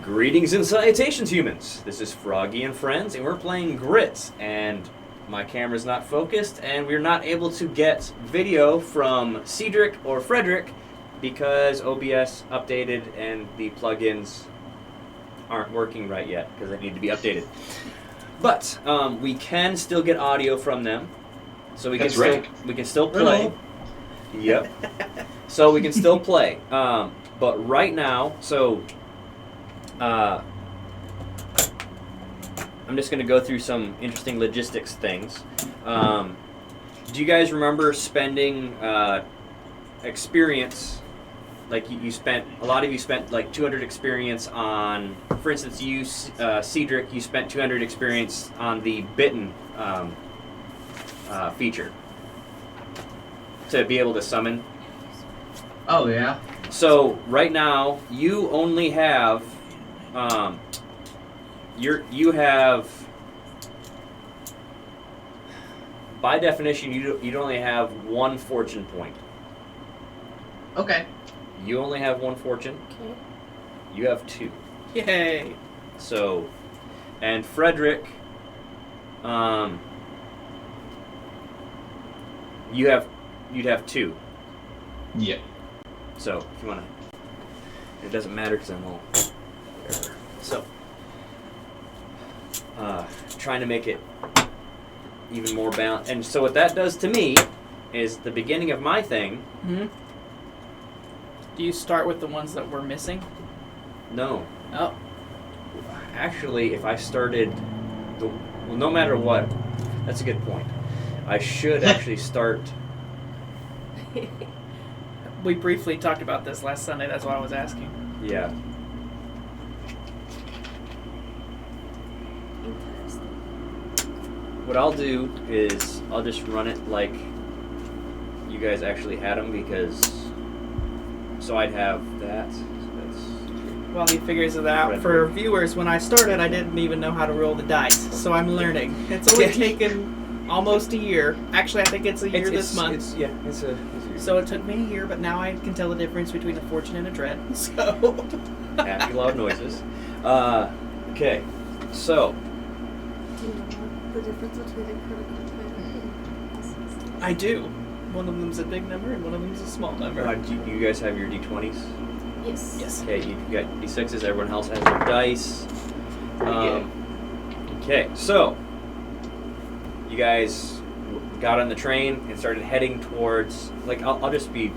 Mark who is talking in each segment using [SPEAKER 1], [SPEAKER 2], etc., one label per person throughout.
[SPEAKER 1] Greetings and salutations, humans. This is Froggy and Friends, and we're playing Grits. And my camera's not focused, and we're not able to get video from Cedric or Frederick because OBS updated and the plugins aren't working right yet because they need to be updated. But we can still get audio from them, so we can still play. Yep. So we can still play. But right now, I'm just going to go through some interesting logistics things. Do you guys remember spending experience? Like a lot of you spent like 200 experience on, for instance, you, Cedric, you spent 200 experience on the Bitten feature to be able to summon.
[SPEAKER 2] Oh, yeah.
[SPEAKER 1] So right now you only have, you have, by definition, you'd only have one fortune point.
[SPEAKER 2] Okay.
[SPEAKER 1] You only have one fortune.
[SPEAKER 3] Okay.
[SPEAKER 1] You have two.
[SPEAKER 3] Yay!
[SPEAKER 1] So, and Frederick, you'd have two.
[SPEAKER 2] Yeah.
[SPEAKER 1] So, if you want to, it doesn't matter because I'm all whatever. So, trying to make it even more balanced. And so what that does to me is the beginning of my thing.
[SPEAKER 3] Mm-hmm. Do you start with the ones that we're missing?
[SPEAKER 1] No.
[SPEAKER 3] Oh.
[SPEAKER 1] Actually, if I started, no matter what, that's a good point. I should actually start.
[SPEAKER 3] We briefly talked about this last Sunday, that's why I was asking.
[SPEAKER 1] Yeah.
[SPEAKER 3] Interesting.
[SPEAKER 1] What I'll do is I'll just run it like you guys actually had them so I'd have that. So that's
[SPEAKER 3] While he figures it out,
[SPEAKER 1] Red
[SPEAKER 3] for
[SPEAKER 1] ring.
[SPEAKER 3] viewers, when I started, I didn't even know how to roll the dice, so I'm learning. It's only taken almost a year. Actually, I think it's a year this month.
[SPEAKER 1] It's a year.
[SPEAKER 3] So it took me a year, but now I can tell the difference between a fortune and a dread. So
[SPEAKER 1] Happy loud noises. Okay, so
[SPEAKER 4] Do you know the difference between a critical hit and
[SPEAKER 3] I do. One of them's a big number and one of them's a small number.
[SPEAKER 1] do you guys have your d20s?
[SPEAKER 4] Yes.
[SPEAKER 3] Yes.
[SPEAKER 1] Okay, you got d6s. Everyone else has their dice. Okay, so you guys got on the train and started heading towards. Like, I'll just be.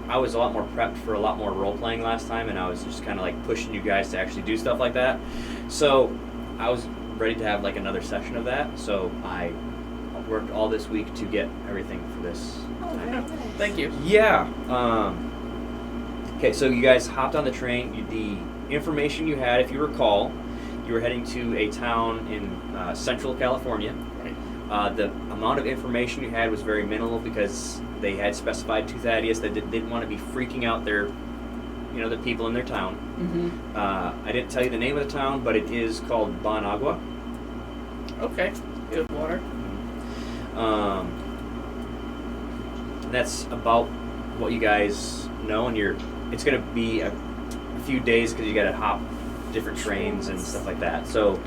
[SPEAKER 1] I was a lot more prepped for a lot more role playing last time, and I was just kind of like pushing you guys to actually do stuff like that. So I was ready to have like another session of that. So I worked all this week to get everything for this.
[SPEAKER 4] Oh, very nice.
[SPEAKER 3] Thank you.
[SPEAKER 1] Yeah. Okay, so you guys hopped on the train. The information you had, if you recall, you were heading to a town in Central California.
[SPEAKER 3] Right.
[SPEAKER 1] The amount of information you had was very minimal because they had specified to Thaddeus that they didn't want to be freaking out the people in their town.
[SPEAKER 3] Mm-hmm.
[SPEAKER 1] I didn't tell you the name of the town, but it is called Bon Agua.
[SPEAKER 3] Okay. Good water.
[SPEAKER 1] That's about what you guys know, and it's going to be a few days because you got to hop different trains and stuff like that. So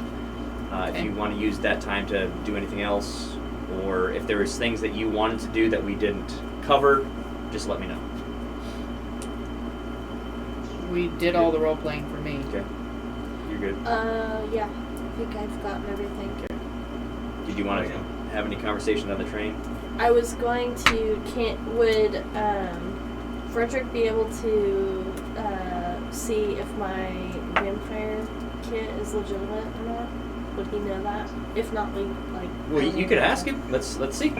[SPEAKER 1] if you want to use that time to do anything else, or if there was things that you wanted to do that we didn't cover, just let me know.
[SPEAKER 3] We did all the role playing for me.
[SPEAKER 1] Okay, you're good.
[SPEAKER 4] Yeah. I think I've gotten everything.
[SPEAKER 1] Did you want to have any conversations on the train?
[SPEAKER 4] I was going to. Would Frederick be able to see if my vampire kit is legitimate or not? Would he know that? If not,
[SPEAKER 1] Well, you could ask him. Let's see.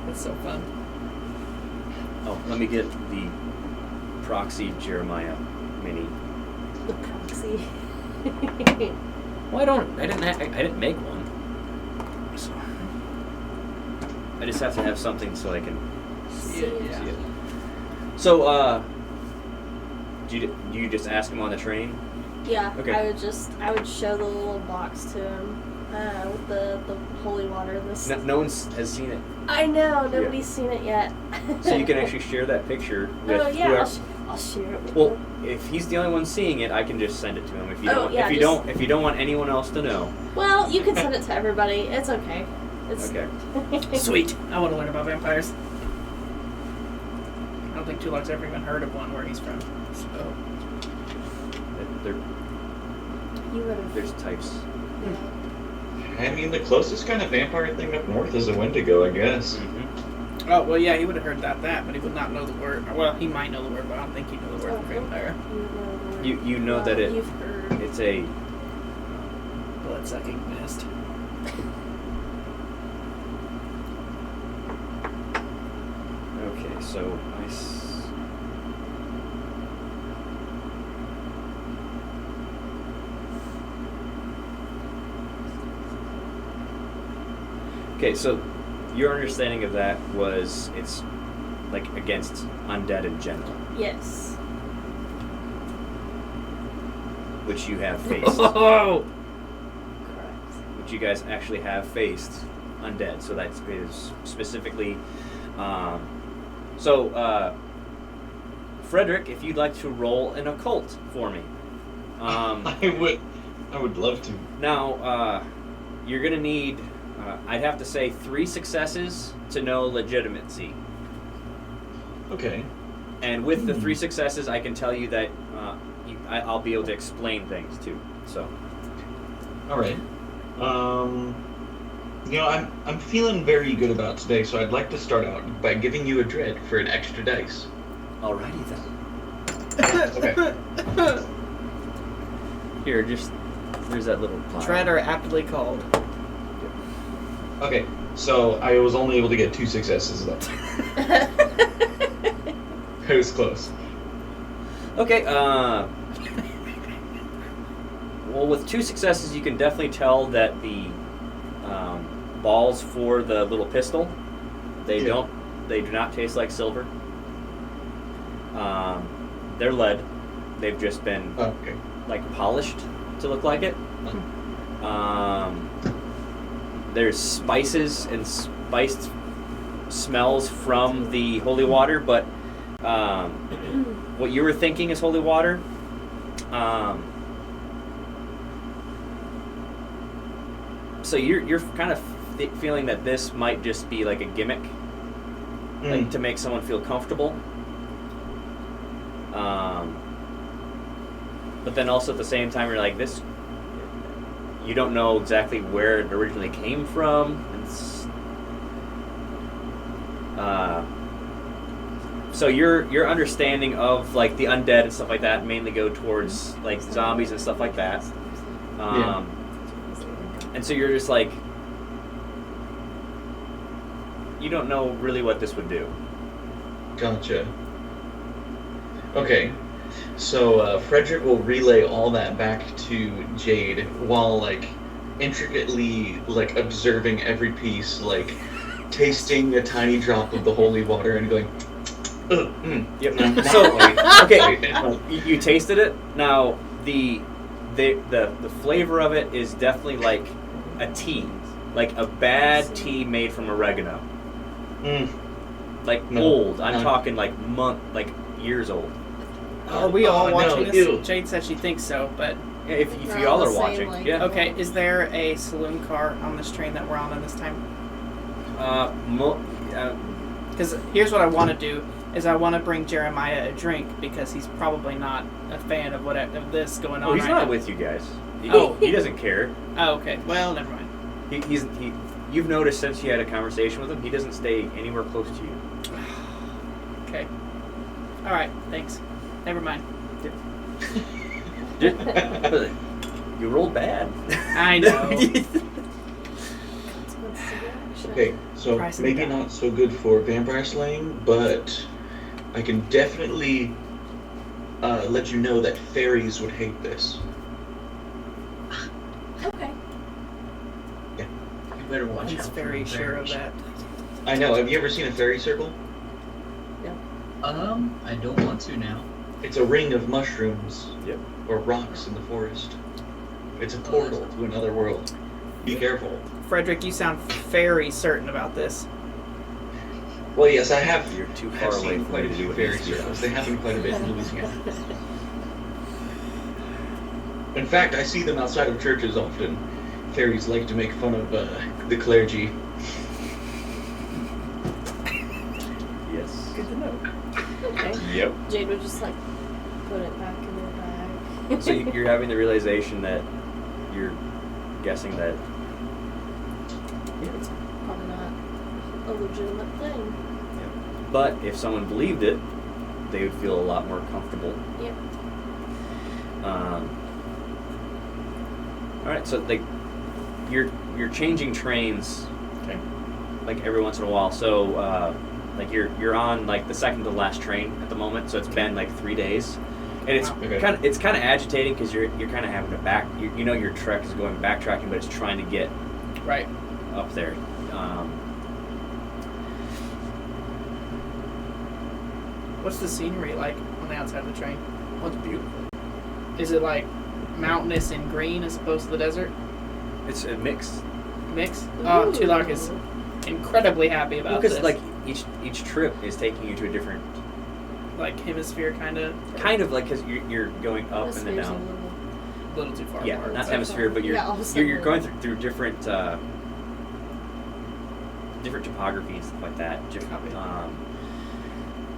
[SPEAKER 3] That's so fun.
[SPEAKER 1] Oh, let me get the proxy Jeremiah mini.
[SPEAKER 4] The proxy.
[SPEAKER 1] Well, I didn't make one. So I just have to have something so I can
[SPEAKER 4] See it.
[SPEAKER 3] Yeah.
[SPEAKER 1] see it. So, do you just ask him on the train?
[SPEAKER 4] Yeah.
[SPEAKER 1] Okay.
[SPEAKER 4] I would show the little box to him with the holy water and this.
[SPEAKER 1] No one has seen it,
[SPEAKER 4] I know nobody's seen it yet.
[SPEAKER 1] so you can actually share that picture with
[SPEAKER 4] Oh yeah,
[SPEAKER 1] whoever.
[SPEAKER 4] I'll share it with
[SPEAKER 1] Well,
[SPEAKER 4] him.
[SPEAKER 1] if he's the only one seeing it, I can just send it to him. If you
[SPEAKER 4] Oh,
[SPEAKER 1] don't,
[SPEAKER 4] yeah,
[SPEAKER 1] if you don't want anyone else to know.
[SPEAKER 4] Well, you can send it to everybody. It's okay. It's
[SPEAKER 1] Okay.
[SPEAKER 3] Sweet. I want to learn about vampires. I don't think Tulok's ever even heard of one where he's from. So.
[SPEAKER 1] There-
[SPEAKER 4] You would have.
[SPEAKER 1] There's types.
[SPEAKER 5] I mean, the closest kind of vampire thing up north is a Wendigo, I guess.
[SPEAKER 1] Mm-hmm.
[SPEAKER 3] Oh, well, yeah, he would have heard that, but he would not know the word. Well, he might know the word, but I don't think he'd know the word for vampire.
[SPEAKER 1] You know that it
[SPEAKER 4] You've heard.
[SPEAKER 1] it's a
[SPEAKER 3] Blood-sucking mist.
[SPEAKER 1] okay. So okay. So your understanding of that was it's like against undead in general,
[SPEAKER 4] Yes.
[SPEAKER 1] which you have faced.
[SPEAKER 3] Oh!
[SPEAKER 4] Correct.
[SPEAKER 1] Which you guys actually have faced undead. So that is specifically. Frederick, if you'd like to roll an occult for me.
[SPEAKER 5] I would love to.
[SPEAKER 1] Now, you're gonna need. I'd have to say 3 successes to know legitimacy.
[SPEAKER 5] Okay.
[SPEAKER 1] And with the 3 successes, I can tell you that I'll be able to explain things too. So.
[SPEAKER 5] All right. I'm feeling very good about today, so I'd like to start out by giving you a dread for an extra dice.
[SPEAKER 1] Alrighty then.
[SPEAKER 5] Okay.
[SPEAKER 1] Here, just there's that little pile.
[SPEAKER 3] Dread aptly called.
[SPEAKER 5] Okay. So I was only able to get 2 successes though. It was close.
[SPEAKER 1] Okay. Well, with 2 successes, you can definitely tell that the balls for the little pistol, they do not taste like silver. They're lead. They've just been
[SPEAKER 5] Okay.
[SPEAKER 1] like polished to look like it. There's spices and spiced smells from the holy water, but what you were thinking is holy water. So you're kind of feeling that this might just be like a gimmick, like to make someone feel comfortable. But then also at the same time, you're like this. You don't know exactly where it originally came from. So your understanding of like the undead and stuff like that mainly go towards like zombies and stuff like that. And so you're just like, you don't know really what this would do.
[SPEAKER 5] Gotcha. Okay. So Frederick will relay all that back to Jade while like intricately like observing every piece, like tasting a tiny drop of the holy water and going.
[SPEAKER 1] Yep. So okay, you tasted it. Now the flavor of it is definitely like a tea, like a bad tea made from oregano. Like old. I'm talking like years old.
[SPEAKER 3] Are we all watching this?
[SPEAKER 5] Ew.
[SPEAKER 3] Jade said she thinks so, but
[SPEAKER 1] If
[SPEAKER 4] We're
[SPEAKER 1] y'all
[SPEAKER 4] all
[SPEAKER 1] are
[SPEAKER 4] the same,
[SPEAKER 1] watching,
[SPEAKER 4] like-
[SPEAKER 1] yeah.
[SPEAKER 3] okay. Is there a saloon car on this train that we're on at this time? Because here's what I want to do: is I want to bring Jeremiah a drink because he's probably not a fan of of this going on.
[SPEAKER 1] Oh, he's
[SPEAKER 3] right
[SPEAKER 1] not
[SPEAKER 3] now.
[SPEAKER 1] with you guys.
[SPEAKER 3] Oh.
[SPEAKER 1] He doesn't care.
[SPEAKER 3] Oh, okay. Well, never mind.
[SPEAKER 1] You've noticed since you had a conversation with him, he doesn't stay anywhere close to you.
[SPEAKER 3] Okay. All right. Thanks. Never mind.
[SPEAKER 1] You rolled bad.
[SPEAKER 3] I know.
[SPEAKER 5] Okay, so
[SPEAKER 3] Price of
[SPEAKER 5] maybe
[SPEAKER 3] the guy.
[SPEAKER 5] not so good for vampire slaying, but I can definitely let you know that fairies would hate this.
[SPEAKER 4] Okay.
[SPEAKER 2] You better watch
[SPEAKER 3] He's
[SPEAKER 2] out.
[SPEAKER 3] very
[SPEAKER 2] for
[SPEAKER 3] sure of
[SPEAKER 2] bears.
[SPEAKER 3] that.
[SPEAKER 5] I know. Have you ever seen a fairy circle?
[SPEAKER 2] I don't want to now.
[SPEAKER 5] It's a ring of mushrooms.
[SPEAKER 1] Yep.
[SPEAKER 5] Or rocks in the forest. It's a portal to another world. Be careful.
[SPEAKER 3] Frederick, you sound very certain about this.
[SPEAKER 5] Well, yes, I have.
[SPEAKER 1] You're too
[SPEAKER 5] I
[SPEAKER 1] far
[SPEAKER 5] have
[SPEAKER 1] away
[SPEAKER 5] seen
[SPEAKER 1] for
[SPEAKER 5] quite
[SPEAKER 1] you
[SPEAKER 5] a
[SPEAKER 1] to do
[SPEAKER 5] few
[SPEAKER 1] what
[SPEAKER 5] ferry
[SPEAKER 1] needs to be done.
[SPEAKER 5] services. They happen quite a bit in Louisiana. In fact, I see them outside of churches often. Fairies like to make fun of the clergy.
[SPEAKER 1] Yes.
[SPEAKER 3] Good to know.
[SPEAKER 4] Okay.
[SPEAKER 1] Yep.
[SPEAKER 4] Jade would just like put it back in her bag.
[SPEAKER 1] So you're having the realization that you're guessing that
[SPEAKER 4] It's probably not a legitimate thing.
[SPEAKER 1] but if someone believed it, they would feel a lot more comfortable.
[SPEAKER 4] Yep.
[SPEAKER 1] All right, so like you're changing trains
[SPEAKER 3] Okay.
[SPEAKER 1] like every once in a while. So like you're on like the second to last train at the moment. So it's been like 3 days, and it's
[SPEAKER 3] Wow.
[SPEAKER 5] Okay.
[SPEAKER 1] kind of agitating because you're kind of having to you know your trek is going backtracking, but it's trying to get
[SPEAKER 3] Right.
[SPEAKER 1] up there.
[SPEAKER 3] What's the scenery like on the outside of the train?
[SPEAKER 1] Well, it's beautiful.
[SPEAKER 3] Is it like mountainous and green as opposed to the desert
[SPEAKER 1] It's a mix.
[SPEAKER 3] mix? Oh, Tulak is
[SPEAKER 4] Ooh.
[SPEAKER 3] incredibly happy about
[SPEAKER 1] Because
[SPEAKER 3] this.
[SPEAKER 1] like each trip is taking you to a different
[SPEAKER 3] like hemisphere kind of
[SPEAKER 1] like because you're going up and then
[SPEAKER 4] Hemisphere's a
[SPEAKER 1] down.
[SPEAKER 3] little too far.
[SPEAKER 1] Yeah,
[SPEAKER 3] apart.
[SPEAKER 1] not
[SPEAKER 4] so
[SPEAKER 1] hemisphere, but
[SPEAKER 4] yeah, all of a
[SPEAKER 1] you're
[SPEAKER 4] sudden-
[SPEAKER 1] going through different different topography and stuff like that.
[SPEAKER 3] Copy.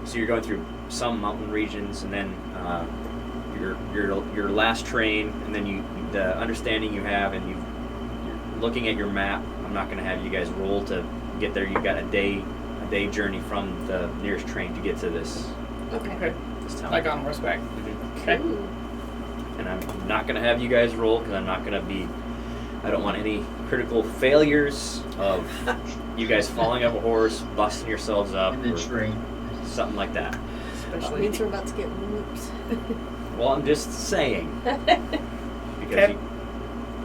[SPEAKER 1] So you're going through some mountain regions, and then your last train, and then the understanding you have, and you're looking at your map. I'm not going to have you guys roll to get there. You've got a day journey from the nearest train to get to this
[SPEAKER 4] Okay.
[SPEAKER 1] town.
[SPEAKER 3] Like on horseback.
[SPEAKER 1] Mhm.
[SPEAKER 3] Okay.
[SPEAKER 4] Ooh.
[SPEAKER 1] And I'm not going to have you guys roll because I'm not going to be. I don't want any critical failures of you guys falling off a horse, busting yourselves up,
[SPEAKER 2] In the
[SPEAKER 1] or
[SPEAKER 2] train.
[SPEAKER 1] something like that.
[SPEAKER 4] That
[SPEAKER 3] Especially
[SPEAKER 4] means we're about to get whooped.
[SPEAKER 1] Well, I'm just saying because
[SPEAKER 3] Okay.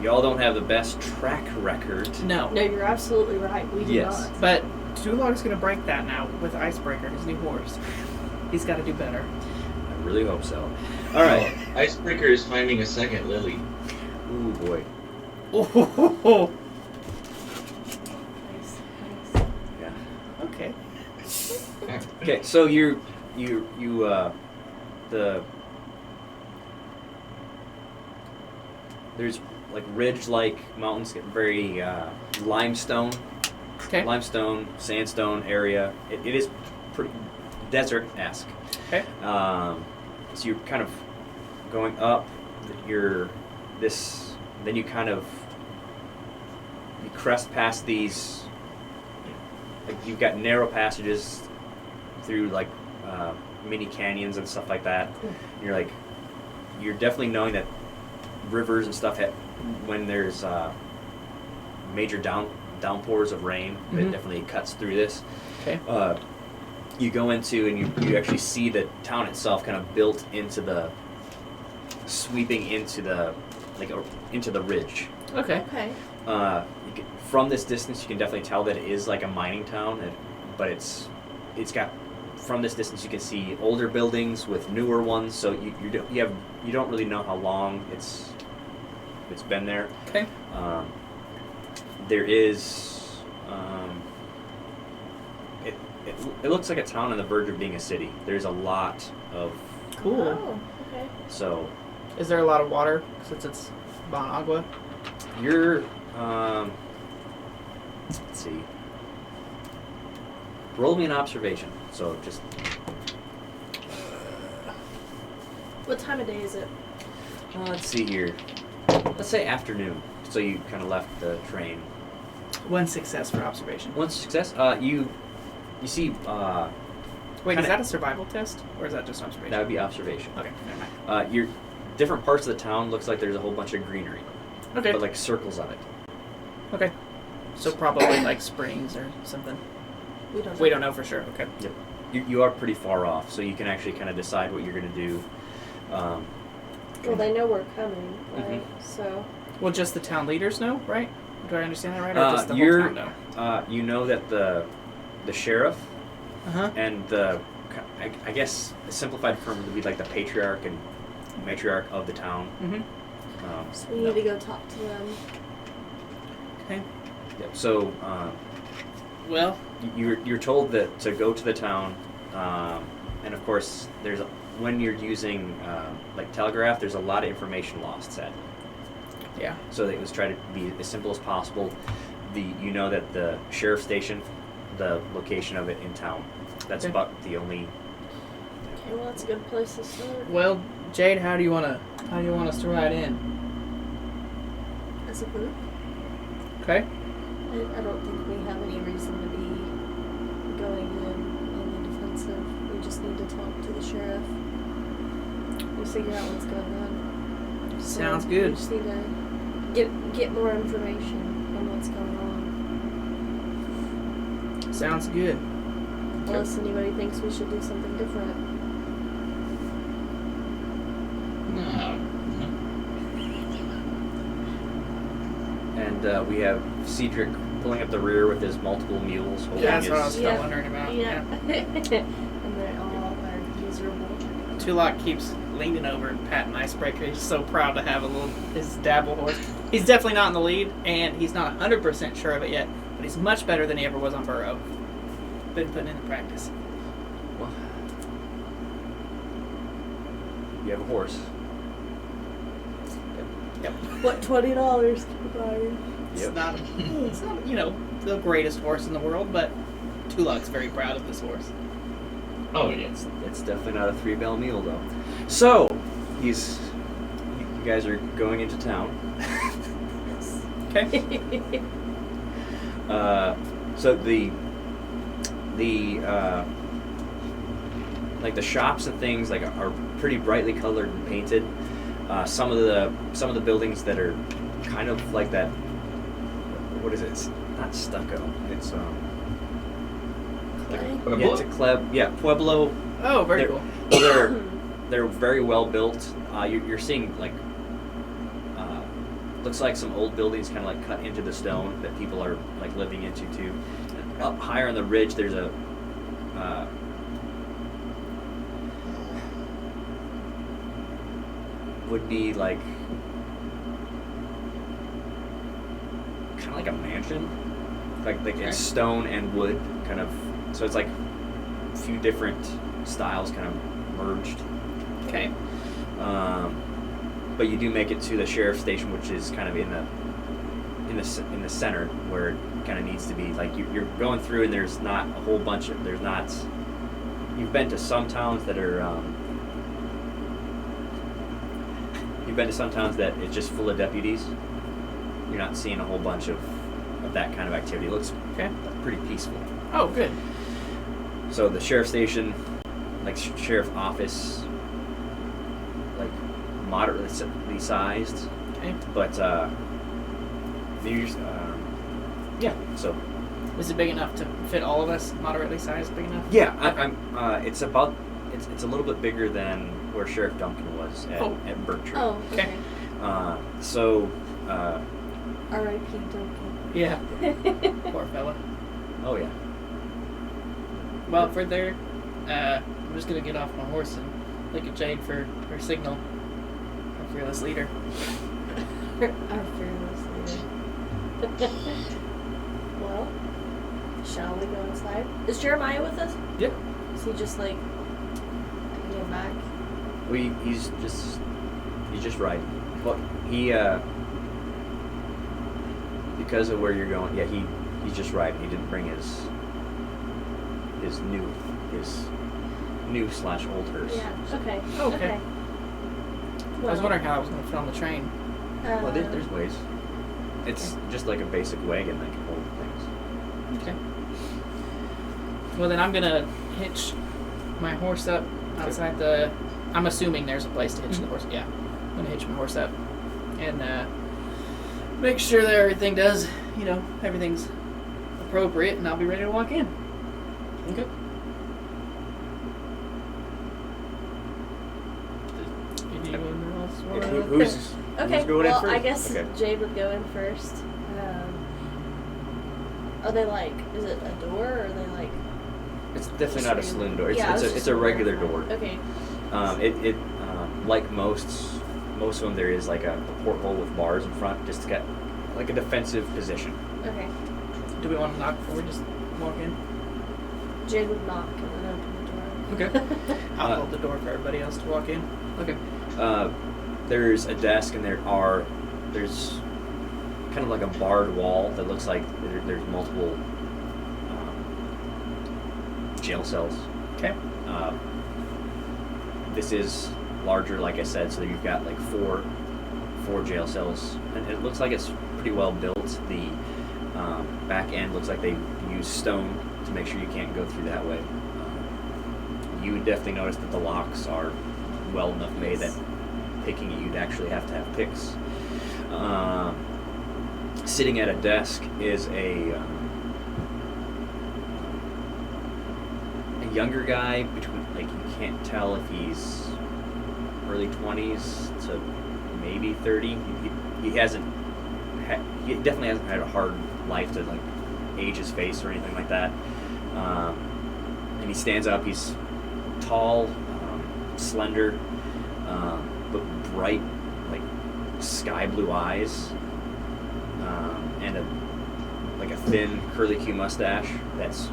[SPEAKER 1] y'all don't have the best track record.
[SPEAKER 3] no.
[SPEAKER 4] No, you're absolutely right. We do
[SPEAKER 1] Yes.
[SPEAKER 4] not.
[SPEAKER 3] But Tulak's gonna break that now with Icebreaker, his new horse. He's got to do better.
[SPEAKER 1] I really hope so. All right.
[SPEAKER 5] Oh, Icebreaker is finding a second Lily.
[SPEAKER 1] Ooh boy.
[SPEAKER 3] Oh.
[SPEAKER 4] Nice, nice.
[SPEAKER 1] Yeah.
[SPEAKER 3] Okay.
[SPEAKER 1] Okay. So there's like ridge-like mountains, get very limestone,
[SPEAKER 3] Okay.
[SPEAKER 1] sandstone area. It is pretty desert-esque.
[SPEAKER 3] Okay.
[SPEAKER 1] So you're kind of going up. Then you crest past these. Like you've got narrow passages through like mini canyons and stuff like that.
[SPEAKER 4] Cool.
[SPEAKER 1] You're definitely knowing that rivers and stuff when there's major downpours of rain,
[SPEAKER 3] Mhm.
[SPEAKER 1] it definitely cuts through this.
[SPEAKER 3] Okay.
[SPEAKER 1] You go into and you actually see the town itself kind of built sweeping into the ridge.
[SPEAKER 3] Okay.
[SPEAKER 4] Okay.
[SPEAKER 1] From this distance, you can definitely tell that it is like a mining town, but it's got. From this distance, you can see older buildings with newer ones. So you don't really know how long it's been there.
[SPEAKER 3] Okay.
[SPEAKER 1] There is. It looks like a town on the verge of being a city. There's a lot of
[SPEAKER 3] Cool.
[SPEAKER 4] Oh, okay.
[SPEAKER 1] so
[SPEAKER 3] Is there a lot of water since it's Bon Agua?
[SPEAKER 1] you're. Let's see. Roll me an observation. So just
[SPEAKER 4] What time of day is it?
[SPEAKER 1] let's see here. Let's say afternoon. So you kind of left the train.
[SPEAKER 3] One success for observation.
[SPEAKER 1] One success. You see.
[SPEAKER 3] Wait, is
[SPEAKER 1] kinda-
[SPEAKER 3] that a survival test or is that just observation?
[SPEAKER 1] That would be observation.
[SPEAKER 3] Okay, never mind.
[SPEAKER 1] Your different parts of the town looks like there's a whole bunch of greenery,
[SPEAKER 3] Okay.
[SPEAKER 1] but like circles of it.
[SPEAKER 3] Okay. So probably like springs or something.
[SPEAKER 4] We don't know.
[SPEAKER 3] We don't know for sure. Okay.
[SPEAKER 1] You are pretty far off, so you can actually kind of decide what you're going to do.
[SPEAKER 4] Well, they know we're coming, right? So,
[SPEAKER 3] Well, just the town leaders know, right? Do I understand that right? Or just the whole
[SPEAKER 1] you're-
[SPEAKER 3] town know?
[SPEAKER 1] You know that the sheriff
[SPEAKER 3] Uh-huh.
[SPEAKER 1] and I guess a simplified form would be like the patriarch and matriarch of the town.
[SPEAKER 3] Mm-hmm.
[SPEAKER 4] so we need to go talk to them.
[SPEAKER 3] Okay.
[SPEAKER 1] Yep. So
[SPEAKER 3] Well,
[SPEAKER 1] You're told that to go to the town, and of course, when you're using like telegraph, there's a lot of information lost. Sadly.
[SPEAKER 3] yeah.
[SPEAKER 1] So they was try to be as simple as possible. You know that the sheriff station, the location of it in town. That's
[SPEAKER 3] Okay.
[SPEAKER 1] about the only.
[SPEAKER 4] Okay, well that's a good place to start.
[SPEAKER 3] Well, Jade, how do you want us to ride in?
[SPEAKER 4] As a group,
[SPEAKER 3] Okay.
[SPEAKER 4] I don't think we have any reason to be going in the defensive. We just need to talk to the sheriff. We'll figure out what's going on.
[SPEAKER 3] Sounds
[SPEAKER 4] We
[SPEAKER 3] good.
[SPEAKER 4] just need to get more information on what's going on.
[SPEAKER 3] Sounds good.
[SPEAKER 4] Unless anybody thinks we should do something different.
[SPEAKER 5] No.
[SPEAKER 1] And we have Cedric pulling up the rear with his multiple mules. Holding
[SPEAKER 3] Yeah, that's what I was
[SPEAKER 1] his,
[SPEAKER 3] still
[SPEAKER 4] Yeah.
[SPEAKER 3] wondering about.
[SPEAKER 4] Yeah. And they're all miserable.
[SPEAKER 3] Tulak keeps leaning over and patting Icebreaker. He's so proud to have his dabble horse. He's definitely not in the lead, and he's not 100% sure of it yet, but he's much better than he ever was on Burrow. Been putting in the practice.
[SPEAKER 1] Well, you have a horse.
[SPEAKER 4] What, $20 can buy you?
[SPEAKER 3] It's not, the greatest horse in the world, but Tulak's very proud of this horse.
[SPEAKER 5] Oh yeah.
[SPEAKER 1] It's definitely not a 3-bell mule though. So you guys are going into town.
[SPEAKER 3] Okay.
[SPEAKER 1] So the like the shops and things like are pretty brightly colored and painted. Some of the buildings that are kind of like that. What is it? It's not stucco. It's
[SPEAKER 4] Clay?
[SPEAKER 1] yeah, it's a Pueblo.
[SPEAKER 3] Oh, very
[SPEAKER 1] They're-
[SPEAKER 3] cool.
[SPEAKER 1] Well, they're very well built. You're seeing like looks like some old buildings kind of like cut into the stone that people are like living into too. And up higher on the ridge, there's a would be like kind of like a mansion, like
[SPEAKER 3] Okay.
[SPEAKER 1] it's stone and wood kind of. So it's like a few different styles kind of merged.
[SPEAKER 3] Okay.
[SPEAKER 1] But you do make it to the sheriff's station, which is kind of in the center where it kind of needs to be. Like you're going through, and there's not a whole bunch of there's not. You've been to some towns that are. You've been to some towns that it's just full of deputies. You're not seeing a whole bunch of that kind of activity. It looks
[SPEAKER 3] Okay.
[SPEAKER 1] pretty peaceful.
[SPEAKER 3] Oh, good.
[SPEAKER 1] So the sheriff's station, like sheriff office, like moderately sized,
[SPEAKER 3] Okay.
[SPEAKER 1] but yeah. So
[SPEAKER 3] Is it big enough to fit all of us? Moderately sized, big enough?
[SPEAKER 1] yeah, I'm. It's about. It's a little bit bigger than where Sheriff Duncan was at Berkshire.
[SPEAKER 4] Oh, okay.
[SPEAKER 1] So.
[SPEAKER 4] R.I.P. Duncan.
[SPEAKER 3] Yeah. Poor fella.
[SPEAKER 1] Oh yeah.
[SPEAKER 3] Well, for there, I'm just gonna get off my horse and look at Jade for her signal. Our fearless leader.
[SPEAKER 4] Our fearless leader. Well, shall we go inside? Is Jeremiah with us?
[SPEAKER 3] Yep.
[SPEAKER 4] Is he just like hanging back?
[SPEAKER 1] He's just riding. Well, he because of where you're going. Yeah, he's just riding. He didn't bring his new / old hearse.
[SPEAKER 4] Yeah. Okay.
[SPEAKER 3] Okay. I was wondering how I was gonna fit on the train.
[SPEAKER 1] Well, there's ways. It's just like a basic wagon that can hold things.
[SPEAKER 3] Okay. Well, then I'm gonna hitch my horse up outside the. I'm assuming there's a place to hitch the horse. Yeah, I'm gonna hitch my horse up and make sure that everything's appropriate, and I'll be ready to walk in.
[SPEAKER 1] Okay.
[SPEAKER 3] Anyone else wanna-
[SPEAKER 1] Who's
[SPEAKER 4] Okay.
[SPEAKER 1] going in
[SPEAKER 4] Well,
[SPEAKER 1] first?
[SPEAKER 4] I guess
[SPEAKER 1] Okay.
[SPEAKER 4] Jade would go in first. Are they like? Is it a door or are they like?
[SPEAKER 1] It's definitely not a saloon door. It's
[SPEAKER 4] Yeah, I was
[SPEAKER 1] it's
[SPEAKER 4] just
[SPEAKER 1] a regular door.
[SPEAKER 4] wondering. Okay.
[SPEAKER 1] It like most of them, there is like a porthole with bars in front, just to get like a defensive position.
[SPEAKER 4] Okay.
[SPEAKER 3] Do we want to knock before we just walk in?
[SPEAKER 4] Jade would knock and then open the door.
[SPEAKER 1] Okay.
[SPEAKER 3] I'll hold the door for everybody else to walk in.
[SPEAKER 1] Okay. There's a desk and there's kind of like a barred wall that looks like there's multiple jail cells.
[SPEAKER 3] Okay.
[SPEAKER 1] This is larger, like I said, so you've got like four jail cells, and it looks like it's pretty well built. The back end looks like they use stone to make sure you can't go through that way. You would definitely notice that the locks are well enough made that picking it, you'd actually have to have picks. Sitting at a desk is a younger guy, between, like, you can't tell if he's early 20s to maybe 30. He definitely hasn't had a hard life to like age his face or anything like that. And he stands up. He's tall, slender, but bright, like sky blue eyes, and a thin curly Q mustache that's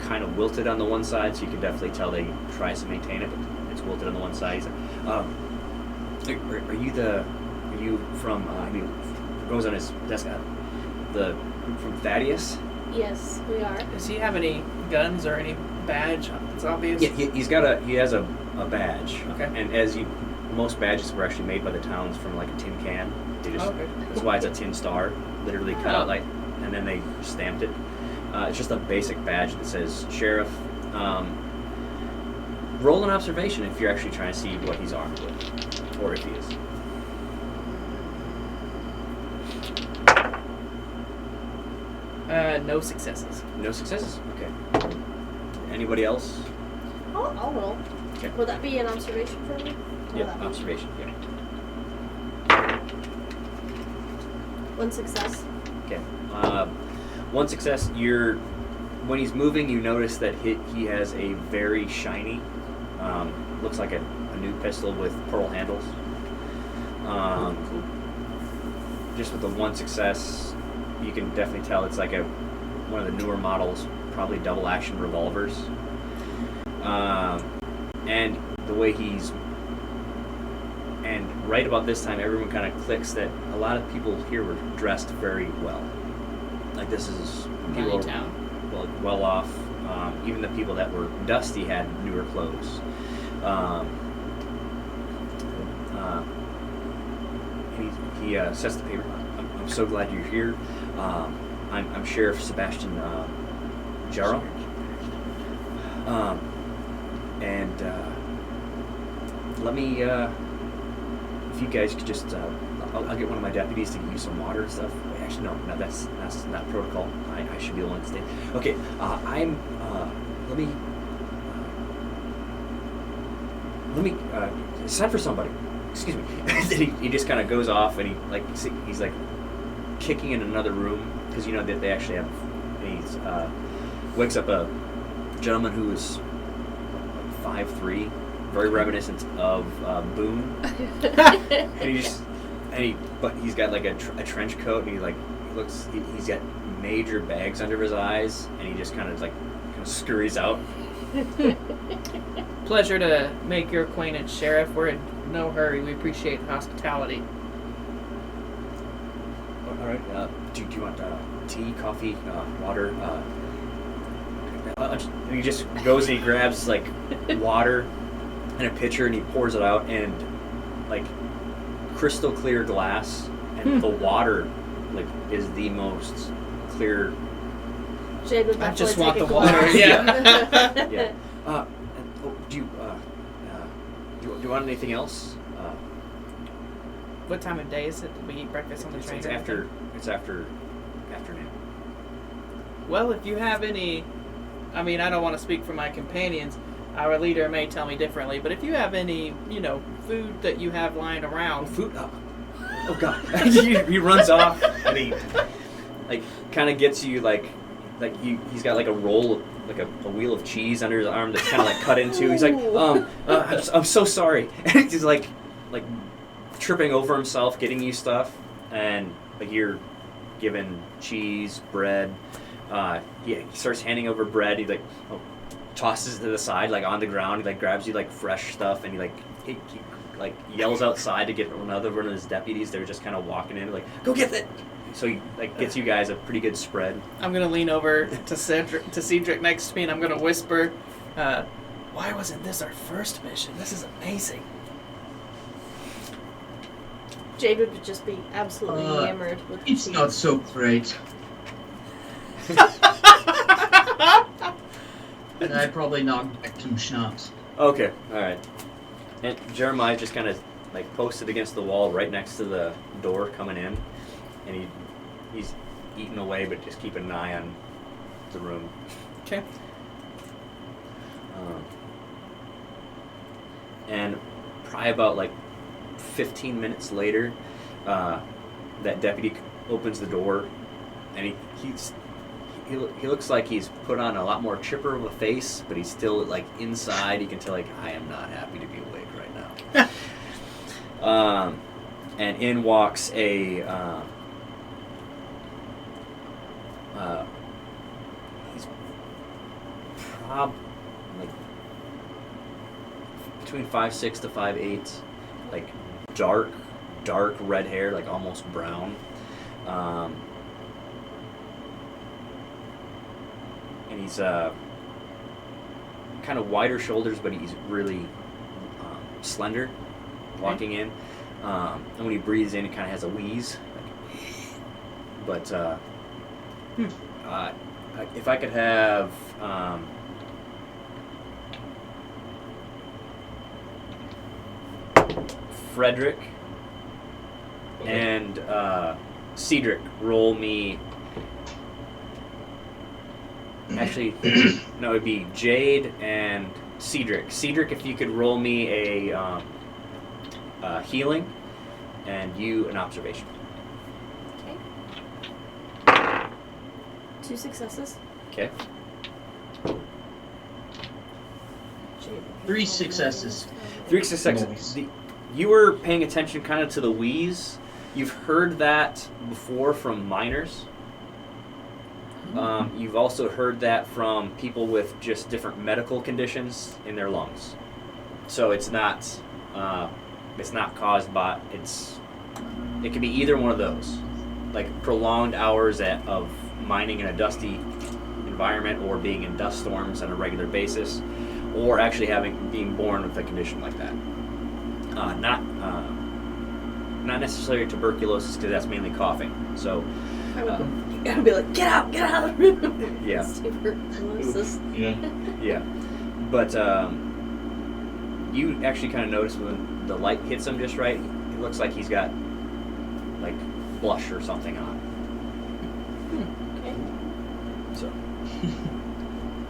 [SPEAKER 1] kind of wilted on the one side, so you can definitely tell that he tries to maintain it, but it's wilted on the one side. He's like, are you from, goes on his desk, from Thaddeus?
[SPEAKER 4] Yes, we are.
[SPEAKER 3] Does he have any guns or any badge? It's obvious.
[SPEAKER 1] Yeah, he has a badge.
[SPEAKER 3] Okay.
[SPEAKER 1] And most badges were actually made by the towns from like a tin can.
[SPEAKER 3] Okay.
[SPEAKER 1] That's why it's a tin star, literally cut out like, and then they stamped it. It's just a basic badge that says sheriff. Roll an observation if you're actually trying to see what he's armed with, or if he is.
[SPEAKER 3] No successes.
[SPEAKER 1] No successes. Okay. Anybody else?
[SPEAKER 4] I'll roll.
[SPEAKER 1] Okay.
[SPEAKER 4] Would that be an observation for me? Or
[SPEAKER 1] Yeah,
[SPEAKER 4] would that be-
[SPEAKER 1] observation. Yeah.
[SPEAKER 4] One success.
[SPEAKER 1] Okay. One success. When he's moving, you notice that he has a very shiny, looks like a new pistol with pearl handles. Just with the one success, you can definitely tell it's like one of the newer models, probably double action revolvers. And the way and right about this time, everyone kind of clicks that a lot of people here were dressed very well. Like, this is people
[SPEAKER 3] Money town.
[SPEAKER 1] well off. Even the people that were dusty had newer clothes. He sets the paper. I'm so glad you're here. I'm Sheriff Sebastian Jarrow. And let me, if you guys could just, I'll get one of my deputies to give you some water and stuff. Wait, actually, no, that's not protocol. I should be the one to stay. Okay, let me, sign for somebody. Excuse me. he just kind of goes off, and he's like kicking in another room, because you know that they actually have, he's wakes up a gentleman who is 5'3", very reminiscent of Boone. But he's got like a trench coat, and he's got major bags under his eyes, and he just kind of scurries out.
[SPEAKER 3] Pleasure to make your acquaintance, Sheriff. We're in no hurry. We appreciate hospitality.
[SPEAKER 1] All right. Do you want tea, coffee, water? And he just goes and he grabs like water and a pitcher, and he pours it out, and like crystal clear glass, and the water like is the most clear.
[SPEAKER 4] Jade would
[SPEAKER 3] I
[SPEAKER 4] definitely
[SPEAKER 3] just
[SPEAKER 4] take
[SPEAKER 3] want
[SPEAKER 4] a
[SPEAKER 3] the
[SPEAKER 4] glass.
[SPEAKER 3] water. Yeah.
[SPEAKER 1] Yeah. Do you want anything else?
[SPEAKER 3] What time of day is it? Did we eat breakfast on the train?
[SPEAKER 1] It's after afternoon.
[SPEAKER 3] Well, if you have any, I mean, I don't want to speak for my companions. Our leader may tell me differently, but if you have any, food that you have lying around.
[SPEAKER 1] Food? Oh God! he runs off, and he kind of gets you he's got like a roll of a wheel of cheese under his arm that's kind of cut into. He's like, I'm so sorry. And he's like tripping over himself, getting you stuff, and you're given cheese, bread, he starts handing over bread. He like tosses it to the side, like on the ground. He like grabs you like fresh stuff, and he like yells outside to get another one of his deputies. They're just kind of walking in, like, go get it. So he like gets you guys a pretty good spread.
[SPEAKER 3] I'm gonna lean over to Cedric next to me, and I'm gonna whisper, "Why wasn't this our first mission? This is amazing."
[SPEAKER 4] Jade would just be absolutely enamored with
[SPEAKER 2] It's not so great. And I probably knocked back some schnapps.
[SPEAKER 1] Okay, all right. And Jeremiah just kind of like posted against the wall right next to the door coming in, and he's eating away, but just keeping an eye on the room.
[SPEAKER 3] Okay.
[SPEAKER 1] And probably about like 15 minutes later, that deputy opens the door, and he looks like he's put on a lot more chipper of a face, but he's still like inside. You can tell like I am not happy to be awake right now. And in walks a he's like between 5'6" to 5'8", like dark red hair, like almost brown. And he's kind of wider shoulders, but he's really slender walking in. And when he breathes in, it kind of has a wheeze. But if I could have Frederick and Cedric roll me. Actually, no, it'd be Jade and Cedric. Cedric, if you could roll me a healing, and you an observation.
[SPEAKER 4] Okay. 2 successes.
[SPEAKER 1] Okay.
[SPEAKER 4] Jade.
[SPEAKER 2] 3 successes.
[SPEAKER 1] 3 successes. You were paying attention kind of to the wheeze. You've heard that before from miners. You've also heard that from people with just different medical conditions in their lungs. So it's not caused by it could be either one of those, like prolonged hours of mining in a dusty environment, or being in dust storms on a regular basis, or actually being born with a condition like that. Not necessarily tuberculosis, because that's mainly coughing. So.
[SPEAKER 4] I would be like, get out of the room.
[SPEAKER 1] Yeah.
[SPEAKER 4] Tuberculosis.
[SPEAKER 5] Yeah.
[SPEAKER 1] But you actually kind of notice when the light hits him just right, it looks like he's got like blush or something on.
[SPEAKER 4] Okay.
[SPEAKER 1] So,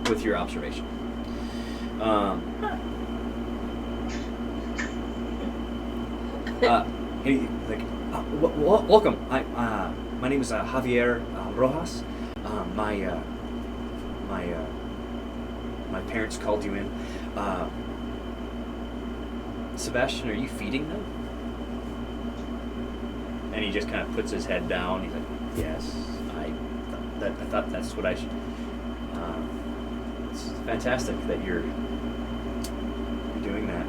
[SPEAKER 1] with your observation. He's like, welcome. My name is Javier Rojas. My parents called you in. Sebastian, are you feeding them? And he just kind of puts his head down. He's like, yes, I thought that's what I should. It's fantastic that you're doing that.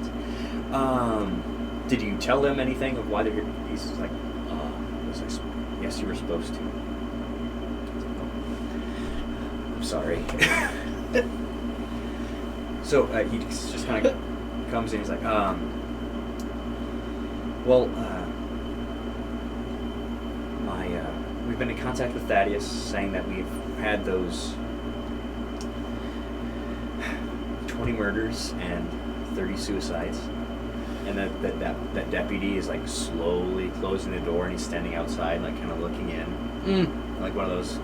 [SPEAKER 1] Did you tell them anything of why they're here? He's like, yes, you were supposed to. I'm sorry. So he just kind of comes in. He's like, we've been in contact with Thaddeus, saying that we've had those 20 murders and 30 suicides. And that deputy is like slowly closing the door, and he's standing outside, like kind of looking in, like one of those.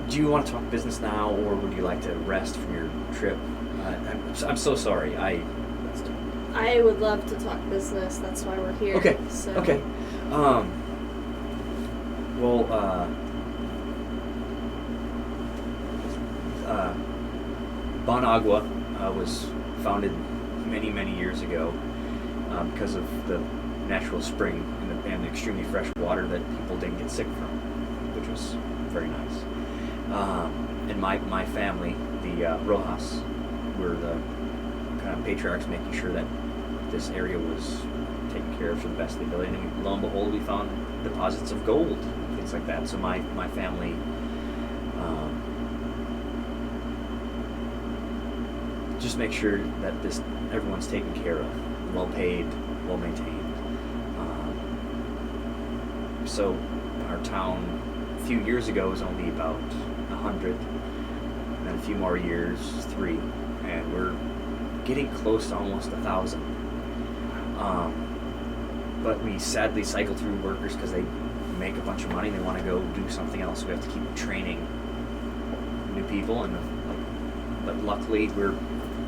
[SPEAKER 1] Do you want to talk business now, or would you like to rest from your trip? I'm so sorry.
[SPEAKER 4] I would love to talk business. That's why we're here.
[SPEAKER 1] Okay.
[SPEAKER 4] So.
[SPEAKER 1] Okay. Bon Agua was founded many years ago because of the natural spring and extremely fresh water that people didn't get sick from, which was very nice. And my family, the Rojas, were the kind of patriarchs, making sure that this area was taken care of to the best of the ability. And lo and behold, we found deposits of gold, and things like that. So my family just make sure that everyone's taken care of, well paid, well maintained. So our town a few years ago was only about 100, and then a few more years, 3, and we're getting close to almost 1,000. But we sadly cycle through workers because they make a bunch of money and they want to go do something else. We have to keep training new people, and but luckily we're,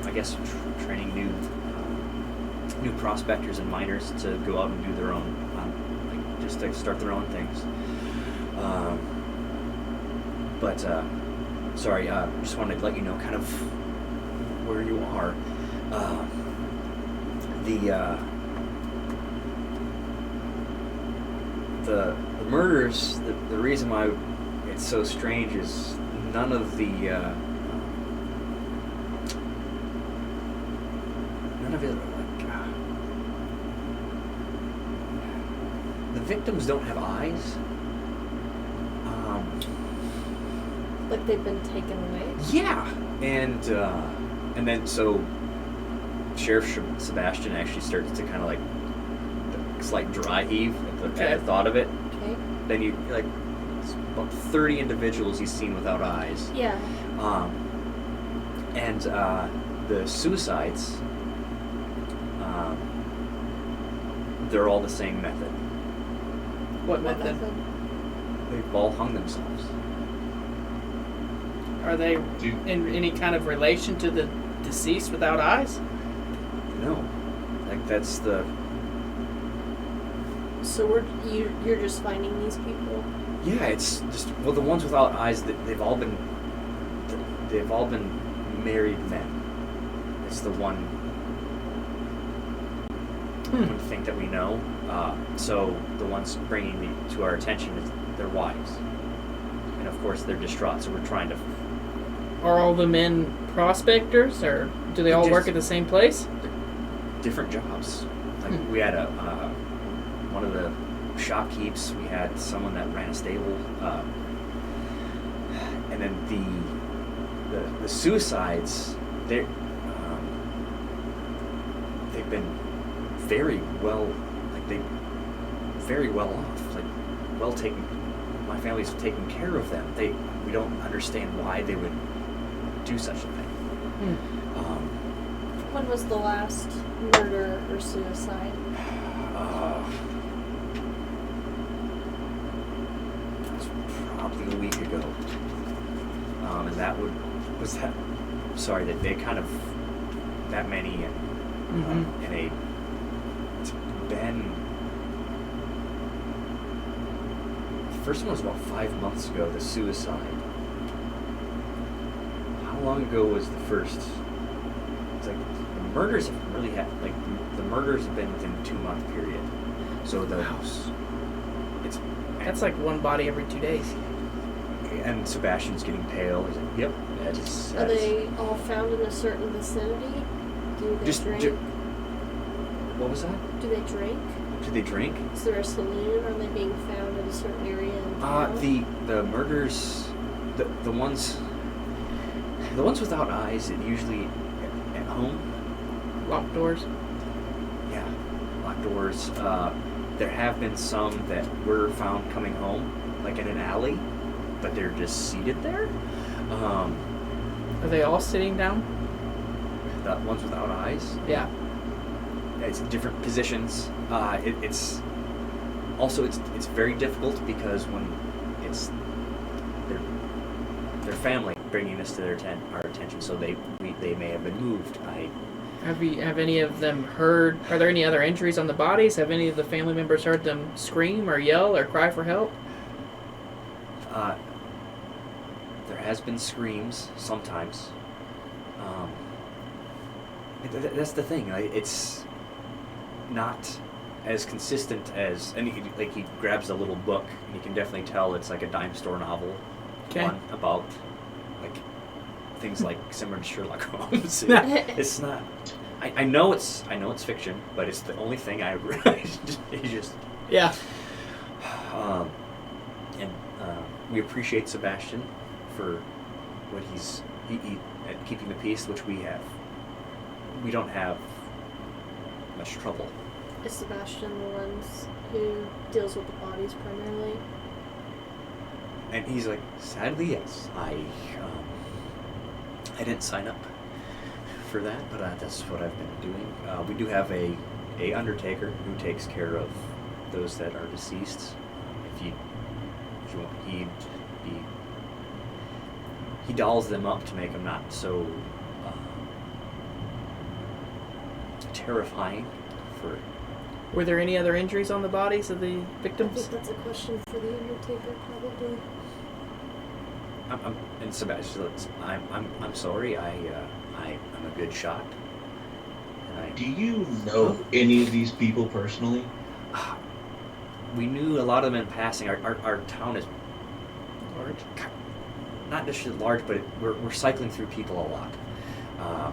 [SPEAKER 1] I guess, training new prospectors and miners to go out and do their own, just to start their own things. Sorry, just wanted to let you know kind of where you are. The murders, the reason why it's so strange is none of it, the victims don't have eyes.
[SPEAKER 4] Like they've been taken away?
[SPEAKER 1] Yeah, and then so Sheriff Sebastian actually starts to kind of like slight dry heave at the thought of it.
[SPEAKER 4] Okay.
[SPEAKER 1] Then you like it's about 30 individuals he's seen without eyes.
[SPEAKER 4] Yeah.
[SPEAKER 1] And the suicides, they're all the same method.
[SPEAKER 3] What method?
[SPEAKER 1] They've all hung themselves.
[SPEAKER 3] Are they in any kind of relation to the deceased without eyes?
[SPEAKER 1] No, like that's the.
[SPEAKER 4] So you're just finding these people?
[SPEAKER 1] Yeah, it's just the ones without eyes. They've all been married men. It's the one thing that we know. So the ones bringing to our attention is their wives, and of course they're distraught. So we're trying to.
[SPEAKER 3] Are all the men prospectors, or do they all work at the same place?
[SPEAKER 1] Different jobs. Like we had one of the shopkeepers. We had someone that ran a stable, and then the suicides. They've been very well, very well off, like well taken. My family's taken care of them. We don't understand why they would do such a thing.
[SPEAKER 4] When was the last murder or suicide?
[SPEAKER 1] It's probably a week ago. And that sorry, that they kind of, that many, and it's been, the first one was about 5 months ago, the suicide. How long ago was the first? It's like, the murders have really the murders have been within a 2-month period. So
[SPEAKER 3] That's like one body every 2 days.
[SPEAKER 1] And Sebastian's getting pale. He's like, yep.
[SPEAKER 4] Are they all found in a certain vicinity? Do they drink?
[SPEAKER 1] What was that?
[SPEAKER 4] Do they drink?
[SPEAKER 1] Do they drink?
[SPEAKER 4] Is there a saloon? Are they being found in a certain area in town?
[SPEAKER 1] The murders, the ones without eyes, it usually at home.
[SPEAKER 3] Locked doors.
[SPEAKER 1] Yeah, locked doors. There have been some that were found coming home, like in an alley, but they're just seated there.
[SPEAKER 3] Are they all sitting down?
[SPEAKER 1] The ones without eyes.
[SPEAKER 3] Yeah.
[SPEAKER 1] It's in different positions. It's also it's very difficult because when it's their family bringing this to our attention, so they may have been moved.
[SPEAKER 3] Have any of them heard? Are there any other injuries on the bodies? Have any of the family members heard them scream or yell or cry for help?
[SPEAKER 1] There has been screams sometimes. That's the thing. It's not as consistent as, and he grabs a little book, and you can definitely tell it's like a dime store novel,
[SPEAKER 3] Okay.
[SPEAKER 1] one about like things like similar to Sherlock Holmes. It's not. I know it's fiction, but it's the only thing I just.
[SPEAKER 3] Yeah.
[SPEAKER 1] And we appreciate Sebastian for what he at keeping the peace, which we have. We don't have much trouble.
[SPEAKER 4] Is Sebastian the ones who deals with the bodies primarily?
[SPEAKER 1] And he's like, sadly, yes. I didn't sign up for that, but that's what I've been doing. We do have a undertaker who takes care of those that are deceased. If you want, he dolls them up to make them not so terrifying. For
[SPEAKER 3] Were there any other injuries on the bodies of the
[SPEAKER 4] I
[SPEAKER 3] victims?
[SPEAKER 4] think that's a question for the Undertaker, probably.
[SPEAKER 1] and Sebastian, I'm sorry. I'm a good shot. And
[SPEAKER 5] Do you know any of these people personally?
[SPEAKER 1] we knew a lot of them in passing. Our town is
[SPEAKER 3] Large.
[SPEAKER 1] not just large, but we're cycling through people a lot.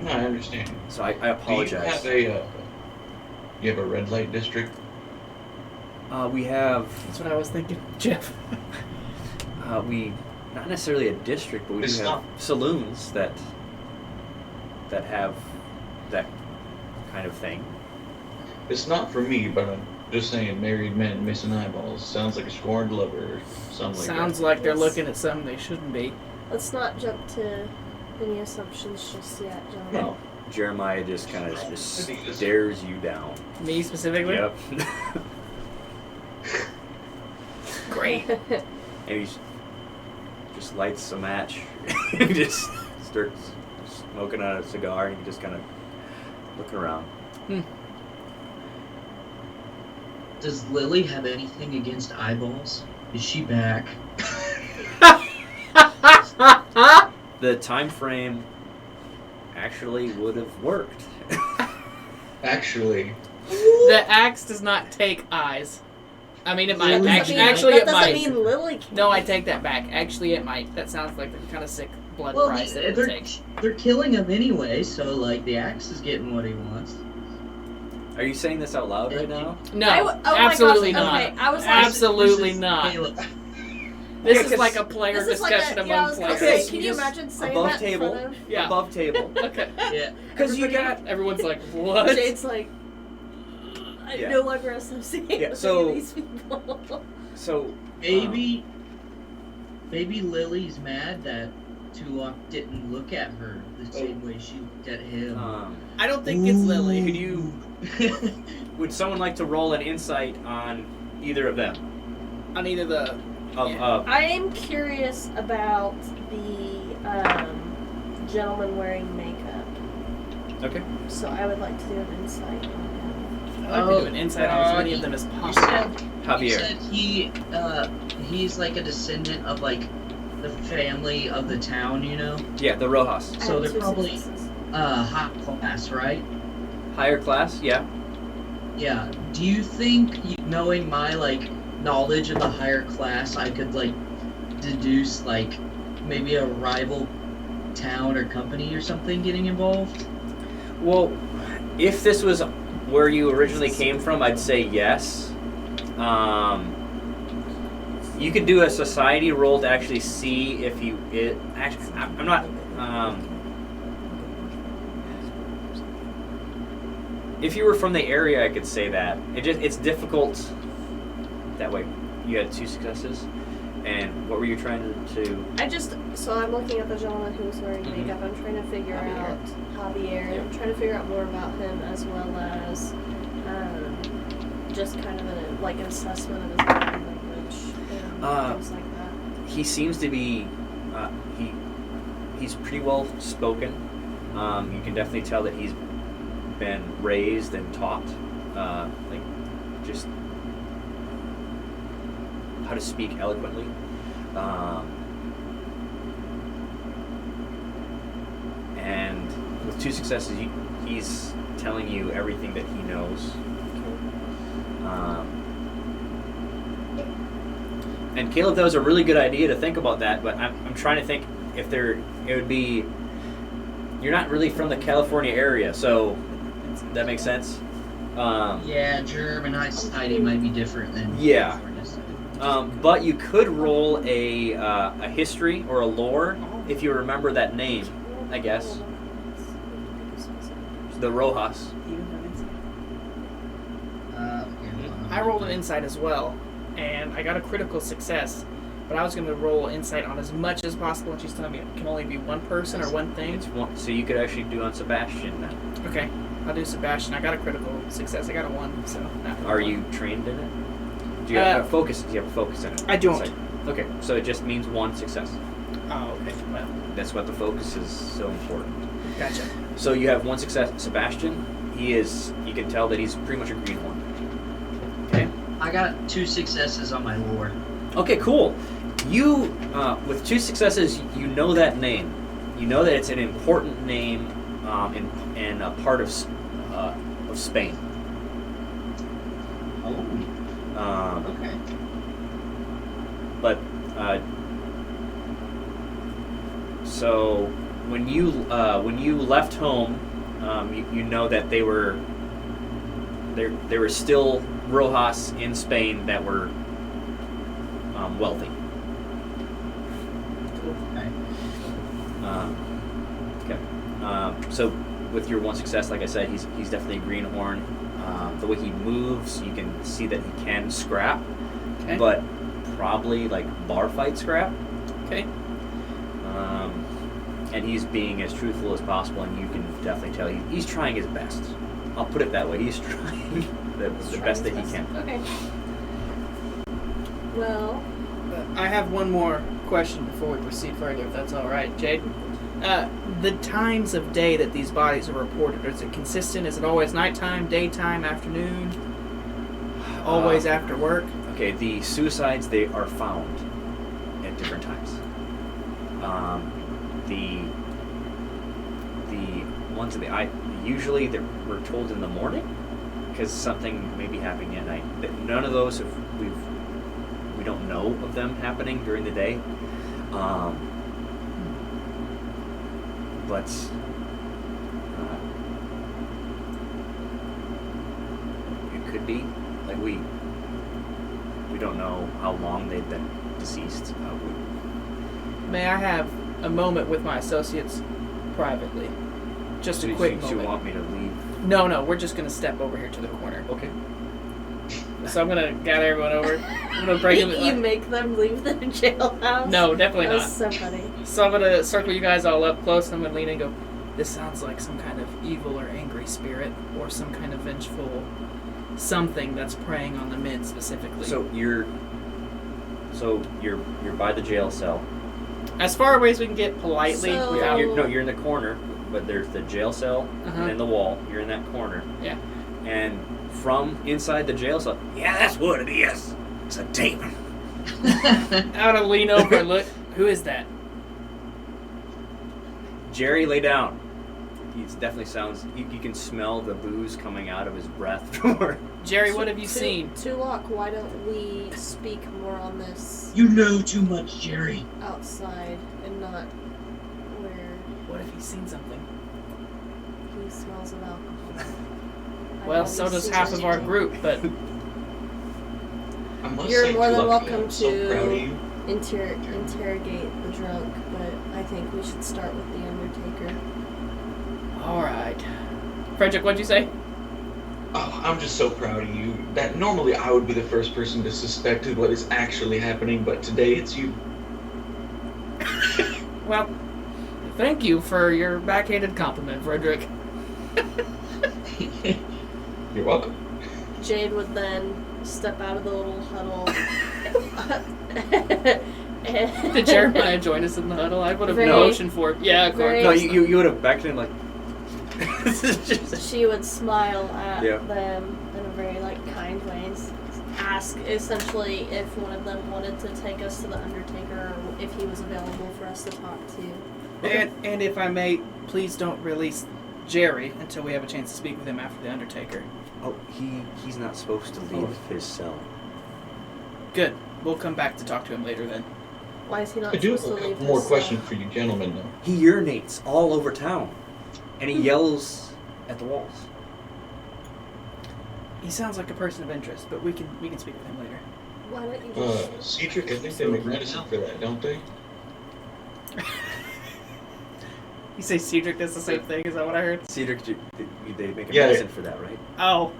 [SPEAKER 5] No, I understand.
[SPEAKER 1] So I apologize.
[SPEAKER 5] Do you have a red light district?
[SPEAKER 1] We have
[SPEAKER 3] That's what I was thinking, Jeff.
[SPEAKER 1] we not necessarily a district, but we
[SPEAKER 5] It's
[SPEAKER 1] do have saloons that have that kind of thing.
[SPEAKER 5] It's not for me, but I'm just saying married men missing eyeballs. Sounds like a scorned lover or something like
[SPEAKER 3] Sounds
[SPEAKER 5] that.
[SPEAKER 3] like they're
[SPEAKER 4] Yes.
[SPEAKER 3] looking at something they shouldn't be.
[SPEAKER 4] Let's not jump to any assumptions just yet, gentlemen.
[SPEAKER 1] Well, Jeremiah just kind of just stares you down.
[SPEAKER 3] Me specifically?
[SPEAKER 1] Yep.
[SPEAKER 3] Great.
[SPEAKER 1] And he just lights a match. He just starts smoking on a cigar, and he just kind of looking around.
[SPEAKER 2] Does Lily have anything against eyeballs? Is she back?
[SPEAKER 1] The time frame actually would have worked.
[SPEAKER 5] Actually,
[SPEAKER 3] The axe does not take eyes. I mean, it might.
[SPEAKER 2] That
[SPEAKER 3] Actually,
[SPEAKER 2] doesn't
[SPEAKER 3] actually
[SPEAKER 4] that
[SPEAKER 3] it
[SPEAKER 4] doesn't
[SPEAKER 3] might.
[SPEAKER 4] mean Lily can.
[SPEAKER 3] No, I take that back. Actually, it might. That sounds like the kind of sick blood
[SPEAKER 2] Well,
[SPEAKER 3] price that it would
[SPEAKER 2] they're,
[SPEAKER 3] take.
[SPEAKER 2] they're killing him anyway, so like the axe is getting what he wants.
[SPEAKER 1] Are you saying this out loud right now?
[SPEAKER 3] No,
[SPEAKER 4] oh
[SPEAKER 3] absolutely
[SPEAKER 4] my gosh,
[SPEAKER 3] not.
[SPEAKER 4] okay, I was like,
[SPEAKER 3] Absolutely
[SPEAKER 2] This is
[SPEAKER 3] not.
[SPEAKER 2] Caleb.
[SPEAKER 3] This
[SPEAKER 1] Yeah,
[SPEAKER 3] is
[SPEAKER 1] 'cause
[SPEAKER 3] like a player
[SPEAKER 4] this is like
[SPEAKER 3] discussion
[SPEAKER 4] a, yeah, I
[SPEAKER 3] among
[SPEAKER 4] was gonna
[SPEAKER 3] players.
[SPEAKER 4] say, can you
[SPEAKER 1] just
[SPEAKER 4] imagine saying
[SPEAKER 1] above
[SPEAKER 4] that
[SPEAKER 1] table,
[SPEAKER 4] in front of
[SPEAKER 3] Yeah.
[SPEAKER 1] above table.
[SPEAKER 3] Okay.
[SPEAKER 2] Yeah.
[SPEAKER 1] Because you got
[SPEAKER 3] Everyone's like, what?
[SPEAKER 4] Jade's like, I
[SPEAKER 1] Yeah.
[SPEAKER 4] no longer associate
[SPEAKER 1] Yeah,
[SPEAKER 4] with
[SPEAKER 1] so-
[SPEAKER 4] any of these people.
[SPEAKER 1] so
[SPEAKER 2] Maybe Lily's mad that Tulok didn't look at her the same way she looked at him.
[SPEAKER 3] I don't think it's Lily.
[SPEAKER 1] Could you? Would someone like to roll an insight on either of them?
[SPEAKER 3] On either the.
[SPEAKER 1] Of
[SPEAKER 4] I am curious about the gentleman wearing makeup,
[SPEAKER 1] okay.
[SPEAKER 4] so I would like to do an insight on him.
[SPEAKER 3] I like to do an insight on as many of them as
[SPEAKER 2] You
[SPEAKER 3] possible.
[SPEAKER 2] said, you
[SPEAKER 1] Javier.
[SPEAKER 2] said he's like a descendant of like the family of the town, you know?
[SPEAKER 1] Yeah, the Rojas.
[SPEAKER 4] I
[SPEAKER 2] So
[SPEAKER 4] have
[SPEAKER 2] they're
[SPEAKER 4] two
[SPEAKER 2] probably-
[SPEAKER 4] successes.
[SPEAKER 2] High class, right?
[SPEAKER 1] Higher class, yeah.
[SPEAKER 2] Yeah. Do you think, knowing my like knowledge of the higher class, I could like deduce like maybe a rival town or company or something getting involved?
[SPEAKER 1] Well, if this was where you originally came from, I'd say yes. You could do a society roll to actually see if you. I'm not. If you were from the area, I could say that. It's difficult. That way, you had 2 successes. And what were you trying to?
[SPEAKER 4] So I'm looking at the gentleman who was wearing
[SPEAKER 1] Mhm.
[SPEAKER 4] makeup. I'm trying to figure
[SPEAKER 1] Javier.
[SPEAKER 4] out Javier.
[SPEAKER 1] Yeah.
[SPEAKER 4] I'm trying to figure out more about him as well as just kind of like an assessment of his body language and things like that.
[SPEAKER 1] He seems to be. He's pretty well spoken. You can definitely tell that he's been raised and taught, like, just how to speak eloquently. And with 2 successes, he's telling you everything that he knows. And Caleb, that was a really good idea to think about that, but I'm trying to think if it would be, you're not really from the California area, so that makes sense?
[SPEAKER 2] Yeah, German high society might be different than
[SPEAKER 1] Yeah.
[SPEAKER 2] California society.
[SPEAKER 1] But you could roll a history or a lore if you remember that name, I guess. The Rojas.
[SPEAKER 2] Okay, hold on.
[SPEAKER 3] I rolled an insight as well, and I got a critical success. But I was going to roll insight on as much as possible, and she's telling me it can only be one person or one thing.
[SPEAKER 1] It's one, so you could actually do on Sebastian then.
[SPEAKER 3] Okay, I'll do Sebastian. I got a critical success. I got a 1, so not
[SPEAKER 1] Are
[SPEAKER 3] one.
[SPEAKER 1] you trained in it? Do you have a focus? Do you have a focus in it?
[SPEAKER 3] I don't.
[SPEAKER 1] Insight. Okay, so it just means one success.
[SPEAKER 3] Oh, okay. Well,
[SPEAKER 1] That's what the focus is so important.
[SPEAKER 3] gotcha.
[SPEAKER 1] So you have one success. Sebastian, you can tell that he's pretty much a greenhorn. Okay.
[SPEAKER 2] I got 2 successes on my lore.
[SPEAKER 1] Okay, cool. You, with 2 successes, you know that name. You know that it's an important name in a part of Spain.
[SPEAKER 2] Oh, okay.
[SPEAKER 1] But so when you left home, you know that there were still Rojas in Spain that were wealthy.
[SPEAKER 2] Okay.
[SPEAKER 1] Okay. So with your 1 success, like I said, he's definitely a greenhorn. The way he moves, you can see that he can scrap,
[SPEAKER 3] Okay.
[SPEAKER 1] but probably like bar fight scrap.
[SPEAKER 3] Okay.
[SPEAKER 1] And he's being as truthful as possible, and you can definitely tell he's trying his best. I'll put it that way. He's trying the best that he can.
[SPEAKER 4] Okay. Well,
[SPEAKER 3] I have one more question before we proceed further, if that's all right, Jade. The times of day that these bodies are reported, is it consistent? Is it always nighttime, daytime, afternoon? Always after work?
[SPEAKER 1] Okay, the suicides, they are found at different times. The ones that usually we're told in the morning because something may be happening at night. None of those we don't know of them happening during the day. But it could be like we don't know how long they've been deceased.
[SPEAKER 3] May I have a moment with my associates privately? Just a quick
[SPEAKER 1] you
[SPEAKER 3] moment.
[SPEAKER 1] want me to leave?
[SPEAKER 3] No, we're just going to step over here to the corner.
[SPEAKER 1] Okay.
[SPEAKER 3] So I'm going to gather everyone over. I'm going to break them.
[SPEAKER 4] you make them leave the jailhouse?
[SPEAKER 3] No, definitely
[SPEAKER 4] That
[SPEAKER 3] not.
[SPEAKER 4] was so funny.
[SPEAKER 3] So I'm going to circle you guys all up close, and I'm going to lean in and go, this sounds like some kind of evil or angry spirit, or some kind of vengeful something that's preying on the men specifically.
[SPEAKER 1] So you're by the jail cell.
[SPEAKER 3] as far away as we can get politely
[SPEAKER 4] So-
[SPEAKER 3] without...
[SPEAKER 1] You're in the corner, but there's the jail cell
[SPEAKER 3] Uh-huh.
[SPEAKER 1] and then the wall. You're in that corner.
[SPEAKER 3] Yeah.
[SPEAKER 1] And from inside the jail cell, yeah, that's what it is. It's a demon.
[SPEAKER 3] I'm going to lean over and look. Who is that?
[SPEAKER 1] Jerry, lay down. He definitely sounds. You can smell the booze coming out of his breath.
[SPEAKER 3] Jerry, what have you seen?
[SPEAKER 4] Tulok, why don't we speak more on this
[SPEAKER 2] You know too much, Jerry.
[SPEAKER 4] outside and not where
[SPEAKER 3] What if he's seen something?
[SPEAKER 4] he smells of alcohol? I
[SPEAKER 3] Well,
[SPEAKER 4] know
[SPEAKER 3] so
[SPEAKER 4] he's
[SPEAKER 3] does
[SPEAKER 4] super
[SPEAKER 3] half of our
[SPEAKER 4] stinky.
[SPEAKER 3] group, but
[SPEAKER 5] I must
[SPEAKER 4] You're
[SPEAKER 5] say,
[SPEAKER 4] more than
[SPEAKER 5] Tulok,
[SPEAKER 4] welcome
[SPEAKER 5] I'm so proud of
[SPEAKER 4] to
[SPEAKER 5] you.
[SPEAKER 4] interrogate the drunk, but I think we should start with the Undertaker.
[SPEAKER 3] all right. Frederick, what'd you say?
[SPEAKER 5] Oh, I'm just so proud of you. That normally I would be the first person to suspect what is actually happening, but today it's you.
[SPEAKER 3] Well, thank you for your backhanded compliment, Frederick.
[SPEAKER 5] You're welcome.
[SPEAKER 4] Jade would then step out of the little huddle.
[SPEAKER 3] Did Jeremiah join us in the huddle? I would have
[SPEAKER 4] Very-
[SPEAKER 3] motioned for it. Yeah, of course.
[SPEAKER 4] very-
[SPEAKER 1] No, you would have backed in like. This is just-
[SPEAKER 4] She would smile at
[SPEAKER 1] Yeah.
[SPEAKER 4] them in a very kind way and ask essentially if one of them wanted to take us to the Undertaker or if he was available for us to talk to.
[SPEAKER 3] And if I may, please don't release Jerry until we have a chance to speak with him after the Undertaker.
[SPEAKER 1] Oh, he's not supposed to leave his cell.
[SPEAKER 3] Good. We'll come back to talk to him later then.
[SPEAKER 4] Why is he not
[SPEAKER 5] I do
[SPEAKER 4] supposed to
[SPEAKER 5] have
[SPEAKER 4] leave
[SPEAKER 5] more
[SPEAKER 4] his
[SPEAKER 5] questions for you gentlemen, though.
[SPEAKER 1] He urinates all over town, and he yells at the walls.
[SPEAKER 3] He sounds like a person of interest, but we can speak with him later.
[SPEAKER 4] Why don't you just...
[SPEAKER 5] Cedric, I think they make medicine for that, don't they?
[SPEAKER 3] You say Cedric does the same thing? Is that what I heard?
[SPEAKER 1] Cedric, they make a
[SPEAKER 5] Yeah.
[SPEAKER 1] medicine for that, right?
[SPEAKER 3] Oh.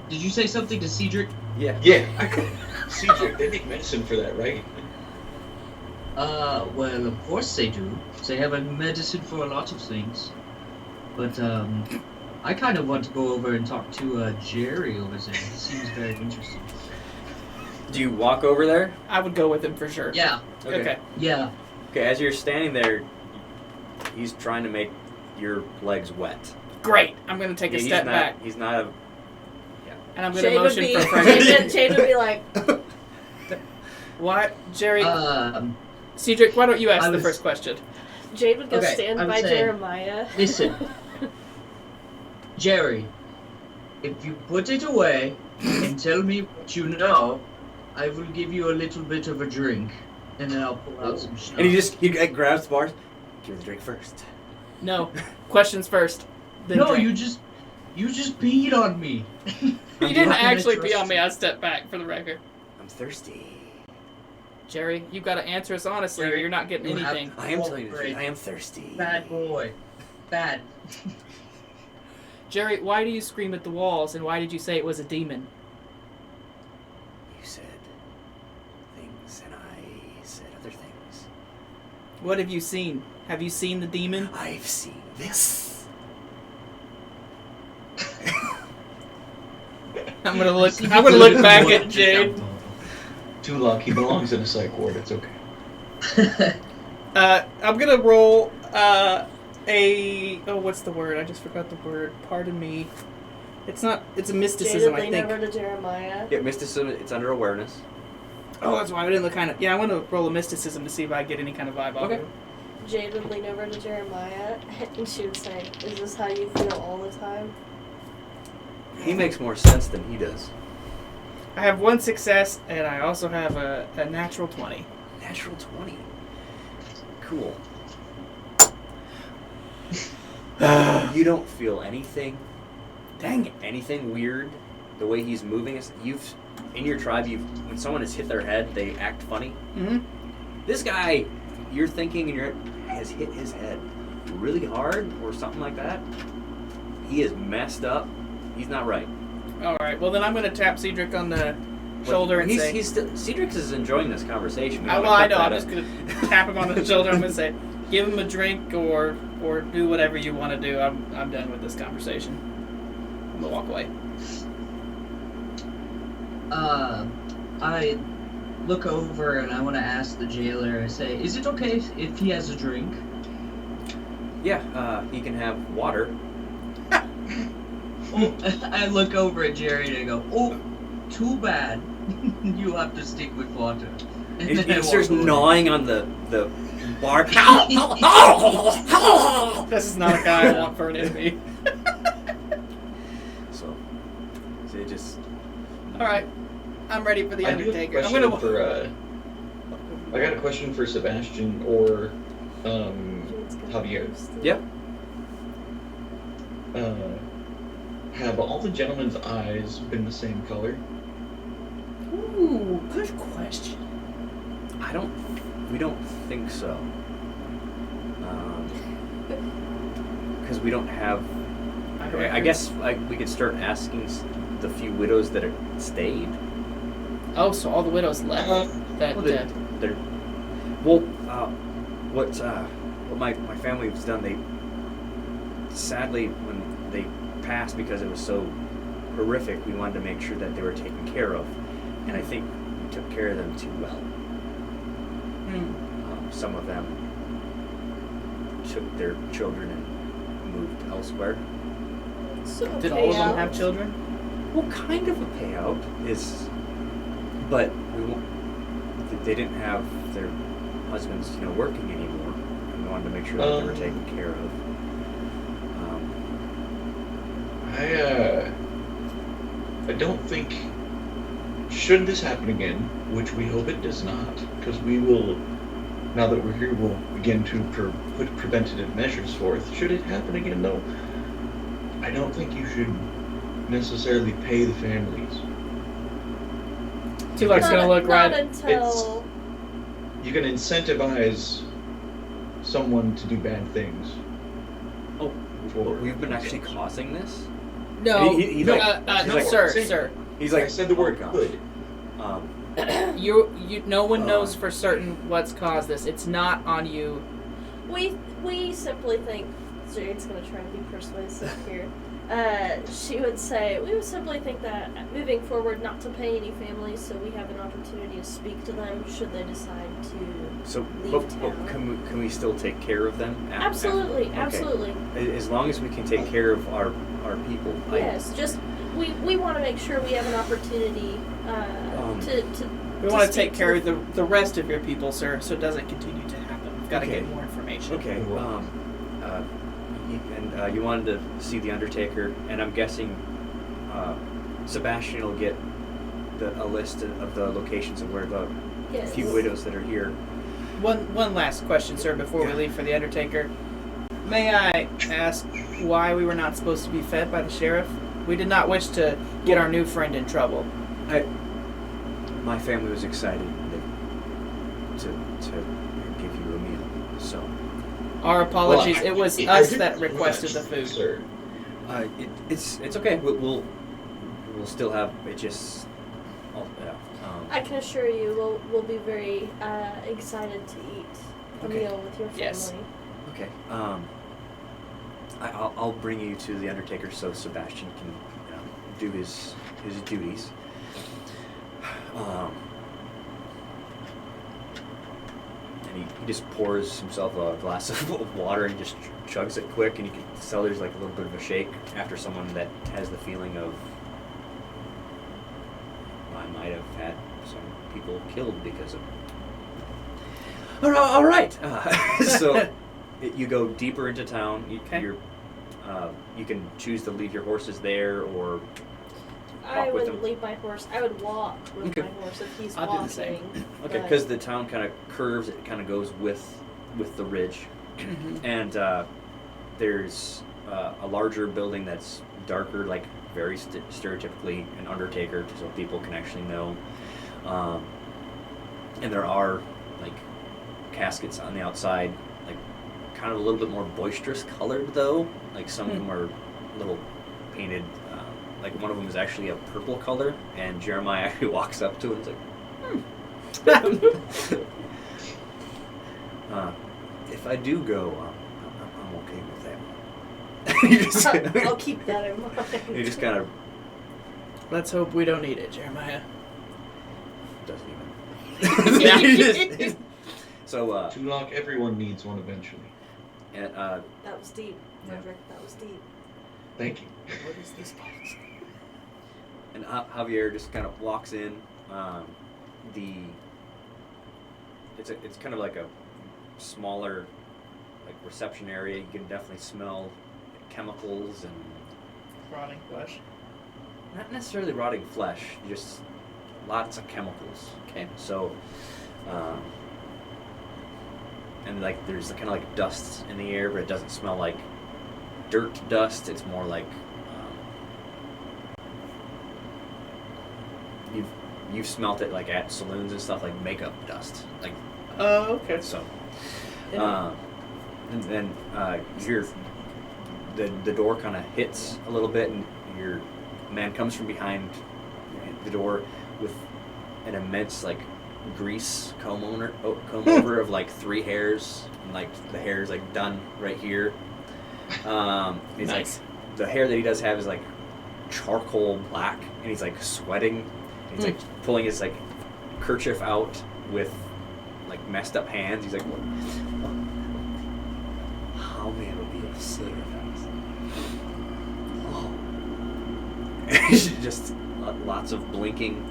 [SPEAKER 2] Did you say something to Cedric?
[SPEAKER 1] Yeah.
[SPEAKER 5] Yeah, Cedric, they make medicine for that, right?
[SPEAKER 2] Well, of course they do. They have a medicine for a lot of things. But, I kind of want to go over and talk to, Jerry over there. He seems very interesting.
[SPEAKER 1] Do you walk over there?
[SPEAKER 3] I would go with him for sure.
[SPEAKER 2] Yeah,
[SPEAKER 3] Okay.
[SPEAKER 2] yeah.
[SPEAKER 1] Okay, as you're standing there, he's trying to make your legs wet.
[SPEAKER 3] Great. I'm going to take a
[SPEAKER 1] Yeah,
[SPEAKER 3] step back.
[SPEAKER 1] He's not a...
[SPEAKER 3] And I'm going to
[SPEAKER 4] Jade would
[SPEAKER 3] motion
[SPEAKER 4] be,
[SPEAKER 3] for Frederick.
[SPEAKER 4] Jade would be like,
[SPEAKER 3] What? Jerry,
[SPEAKER 2] Um,
[SPEAKER 3] Cedric, why don't you ask
[SPEAKER 2] I
[SPEAKER 3] the
[SPEAKER 2] was-
[SPEAKER 3] first question?
[SPEAKER 4] Jade would go
[SPEAKER 2] Okay,
[SPEAKER 4] stand
[SPEAKER 2] I'm
[SPEAKER 4] by
[SPEAKER 2] saying-
[SPEAKER 4] Jeremiah.
[SPEAKER 2] listen. Jerry, if you put it away and tell me what you know, I will give you a little bit of a drink. And then I'll pull out some stuff.
[SPEAKER 1] And he grabs the bars. Give the drink first.
[SPEAKER 3] No. Questions first. Then
[SPEAKER 2] No,
[SPEAKER 3] drink.
[SPEAKER 2] you just peed on me.
[SPEAKER 3] You didn't
[SPEAKER 2] How can I
[SPEAKER 3] actually pee
[SPEAKER 2] trust
[SPEAKER 3] on me.
[SPEAKER 2] you?
[SPEAKER 3] I stepped back for the record.
[SPEAKER 1] I'm thirsty.
[SPEAKER 3] Jerry, you've got to answer us honestly, or you're not getting
[SPEAKER 2] You have-
[SPEAKER 3] anything.
[SPEAKER 1] I am
[SPEAKER 2] Oh,
[SPEAKER 1] telling you the
[SPEAKER 2] great.
[SPEAKER 1] truth. I am thirsty.
[SPEAKER 2] Bad boy. Bad.
[SPEAKER 3] Jerry, why do you scream at the walls, and why did you say it was a demon?
[SPEAKER 1] You said things, and I said other things.
[SPEAKER 3] What have you seen? Have you seen the demon?
[SPEAKER 1] I've seen this.
[SPEAKER 3] I'm gonna look back at Jade.
[SPEAKER 5] Too luck, he belongs in a psych ward, it's okay.
[SPEAKER 3] I'm gonna roll what's the word? I just forgot the word. Pardon me. It's a
[SPEAKER 4] Jade
[SPEAKER 3] mysticism,
[SPEAKER 4] would
[SPEAKER 3] I
[SPEAKER 4] lean
[SPEAKER 3] think.
[SPEAKER 4] over to Jeremiah.
[SPEAKER 1] Yeah, mysticism, it's under awareness.
[SPEAKER 3] Oh, that's why I didn't look kind of. Yeah, I want to roll a mysticism to see if I get any kind of vibe off
[SPEAKER 1] Okay.
[SPEAKER 3] of it.
[SPEAKER 4] Jade would lean over to Jeremiah, and she would say, "Is this how you feel all the time?"
[SPEAKER 1] He makes more sense than he does.
[SPEAKER 3] I have one success, and I also have a natural 20.
[SPEAKER 1] Natural 20. Cool. You don't feel anything.
[SPEAKER 3] Dang it.
[SPEAKER 1] Anything weird. The way he's moving is in your tribe, when someone has hit their head, they act funny.
[SPEAKER 3] Mm-hmm.
[SPEAKER 1] This guy, you're thinking in your head, has hit his head really hard or something like that. He is messed up. He's not right.
[SPEAKER 3] All right. Well, then I'm going to tap Cedric on the shoulder and say.
[SPEAKER 1] he's still, Cedric is enjoying this conversation. We
[SPEAKER 3] Well,
[SPEAKER 1] wanna
[SPEAKER 3] I
[SPEAKER 1] cut
[SPEAKER 3] know. I'm
[SPEAKER 1] that
[SPEAKER 3] just
[SPEAKER 1] out.
[SPEAKER 3] going to tap him on the shoulder. I'm going to say, give him a drink or do whatever you want to do. I'm done with this conversation. I'm going to walk away.
[SPEAKER 2] I look over and I want to ask the jailer. I say, "Is it okay if he has a drink?"
[SPEAKER 1] Yeah, he can have water.
[SPEAKER 2] Oh, I look over at Jerry and I go, "Oh, too bad. You have to stick with water." And
[SPEAKER 1] He
[SPEAKER 2] then I
[SPEAKER 1] starts
[SPEAKER 2] walk away.
[SPEAKER 1] gnawing on the bar.
[SPEAKER 3] This is not a guy I want for an enemy.
[SPEAKER 1] So it just
[SPEAKER 3] All right. I'm ready for the
[SPEAKER 5] I do have a
[SPEAKER 3] Undertaker. I'm
[SPEAKER 5] question
[SPEAKER 3] going
[SPEAKER 5] for, I got a question for Sebastian or,
[SPEAKER 4] Jade's gonna
[SPEAKER 5] Javier.
[SPEAKER 4] post it.
[SPEAKER 1] Yep.
[SPEAKER 5] Have all the gentlemen's eyes been the same color?
[SPEAKER 3] Ooh, good question.
[SPEAKER 1] we don't think so. Because we don't have. I guess we could start asking the few widows that have stayed.
[SPEAKER 3] Oh, so all the widows left. That
[SPEAKER 1] What my family has done, they sadly when they passed because it was so horrific, we wanted to make sure that they were taken care of, and I think we took care of them too well. Some of them took their children and moved elsewhere.
[SPEAKER 4] So
[SPEAKER 3] Did all of them
[SPEAKER 4] payout.
[SPEAKER 3] have children?
[SPEAKER 1] Well, kind of a payout is, but we won't. They didn't have their husbands, working anymore, and we wanted to make sure that they were taken care of.
[SPEAKER 5] I don't think, should this happen again, which we hope it does not, because we will, now that we're here, we'll begin to put preventative measures forth. Should it happen again, though, I don't think you should necessarily pay the families.
[SPEAKER 3] Tulok's gonna look
[SPEAKER 4] not
[SPEAKER 3] right.
[SPEAKER 4] until
[SPEAKER 5] You can incentivize someone to do bad things.
[SPEAKER 1] Oh,
[SPEAKER 5] For
[SPEAKER 1] we've been actually causing this.
[SPEAKER 3] No,
[SPEAKER 1] He's like-
[SPEAKER 5] no,
[SPEAKER 3] sir,
[SPEAKER 5] say-
[SPEAKER 3] sir.
[SPEAKER 1] He's
[SPEAKER 5] I
[SPEAKER 1] like,
[SPEAKER 5] said the word
[SPEAKER 1] "Oh, gosh."
[SPEAKER 5] could.
[SPEAKER 3] You no one knows for certain what's caused this. It's not on you.
[SPEAKER 4] we simply think Jade's gonna try to be persuasive here. She would say we would simply think that moving forward, not to pay any families, so we have an opportunity to speak to them should they decide to.
[SPEAKER 1] So,
[SPEAKER 4] Leave
[SPEAKER 1] but
[SPEAKER 4] town.
[SPEAKER 1] can we still take care of them?
[SPEAKER 4] Absolutely,
[SPEAKER 1] Okay.
[SPEAKER 4] absolutely.
[SPEAKER 1] As long as we can take care of our people.
[SPEAKER 4] Yes, just we want to make sure we have an opportunity to.
[SPEAKER 3] We want to
[SPEAKER 4] speak
[SPEAKER 3] take care
[SPEAKER 4] to
[SPEAKER 3] of the rest of your people, sir, so it doesn't continue to happen. We've got to
[SPEAKER 1] Okay.
[SPEAKER 3] get more information.
[SPEAKER 1] Okay. You wanted to see the Undertaker, and I'm guessing Sebastian will get a list of the locations of where the
[SPEAKER 4] Yes.
[SPEAKER 1] few widows that are here.
[SPEAKER 3] One last question, sir, before we
[SPEAKER 1] Yeah.
[SPEAKER 3] leave for the Undertaker. May I ask why we were not supposed to be fed by the sheriff? We did not wish to get our new friend in trouble.
[SPEAKER 1] My family was excited to give you a meal, so
[SPEAKER 3] Our apologies.
[SPEAKER 5] Well,
[SPEAKER 3] it was
[SPEAKER 5] I
[SPEAKER 3] us
[SPEAKER 5] didn't
[SPEAKER 3] that requested the
[SPEAKER 5] realize,
[SPEAKER 3] food.
[SPEAKER 5] Sir.
[SPEAKER 1] it's okay. We'll still have it. Just
[SPEAKER 4] I can assure you, we'll be very excited to eat a
[SPEAKER 1] Okay.
[SPEAKER 4] meal with your family.
[SPEAKER 3] Yes.
[SPEAKER 1] okay. I'll bring you to the Undertaker so Sebastian can do his duties. And he just pours himself a glass of water and just chugs it quick, and you can tell there's like a little bit of a shake after someone that has the feeling of, I might have had some people killed because of. All right. So you go deeper into town.
[SPEAKER 3] Okay.
[SPEAKER 1] You can choose to leave your horses there or.
[SPEAKER 4] I
[SPEAKER 1] Walk with
[SPEAKER 4] would
[SPEAKER 1] him.
[SPEAKER 4] leave my horse. I would walk with
[SPEAKER 1] Okay.
[SPEAKER 4] my horse if he's
[SPEAKER 3] I'll do
[SPEAKER 4] walking.
[SPEAKER 3] the same.
[SPEAKER 1] Okay,
[SPEAKER 4] but-
[SPEAKER 1] because the town kind of curves. It kind of goes with the ridge, and there's a larger building that's darker, like very stereotypically an Undertaker, so people can actually know. And there are like caskets on the outside, like kind of a little bit more boisterous colored though. Like some of them are a little painted. Like one of them is actually a purple color, and Jeremiah actually walks up to it and is like, if I do go, I'm okay with that. You just-
[SPEAKER 4] I'll keep that in mind.
[SPEAKER 1] He just kind of
[SPEAKER 3] Let's hope we don't need it, Jeremiah.
[SPEAKER 1] doesn't even.
[SPEAKER 3] Yeah.
[SPEAKER 1] He just- so,
[SPEAKER 5] Tulok, everyone needs one eventually.
[SPEAKER 1] and,
[SPEAKER 4] That was deep,
[SPEAKER 1] Yeah.
[SPEAKER 4] Frederick. That was deep.
[SPEAKER 5] Thank you.
[SPEAKER 3] What is this box?
[SPEAKER 1] and Javier just kind of walks in. It's kind of like a smaller, like reception area. You can definitely smell chemicals and
[SPEAKER 3] Rotting flesh.
[SPEAKER 1] not necessarily rotting flesh, just lots of chemicals.
[SPEAKER 3] Okay.
[SPEAKER 1] So, and like there's kind of like dust in the air, but it doesn't smell like dirt dust. It's more like you've smelt it like at saloons and stuff, like makeup dust, like
[SPEAKER 3] Oh, okay.
[SPEAKER 1] so. And then your the door kind of hits a little bit, and your man comes from behind the door with an immense like grease comb over of like 3 hairs, and like the hair is like done right here. It's
[SPEAKER 3] Nice.
[SPEAKER 1] like the hair that he does have is like charcoal black, and he's like sweating. And he's like pulling his like kerchief out with like messed up hands. He's like, what? How may I be of service? Oh. Just lots of blinking.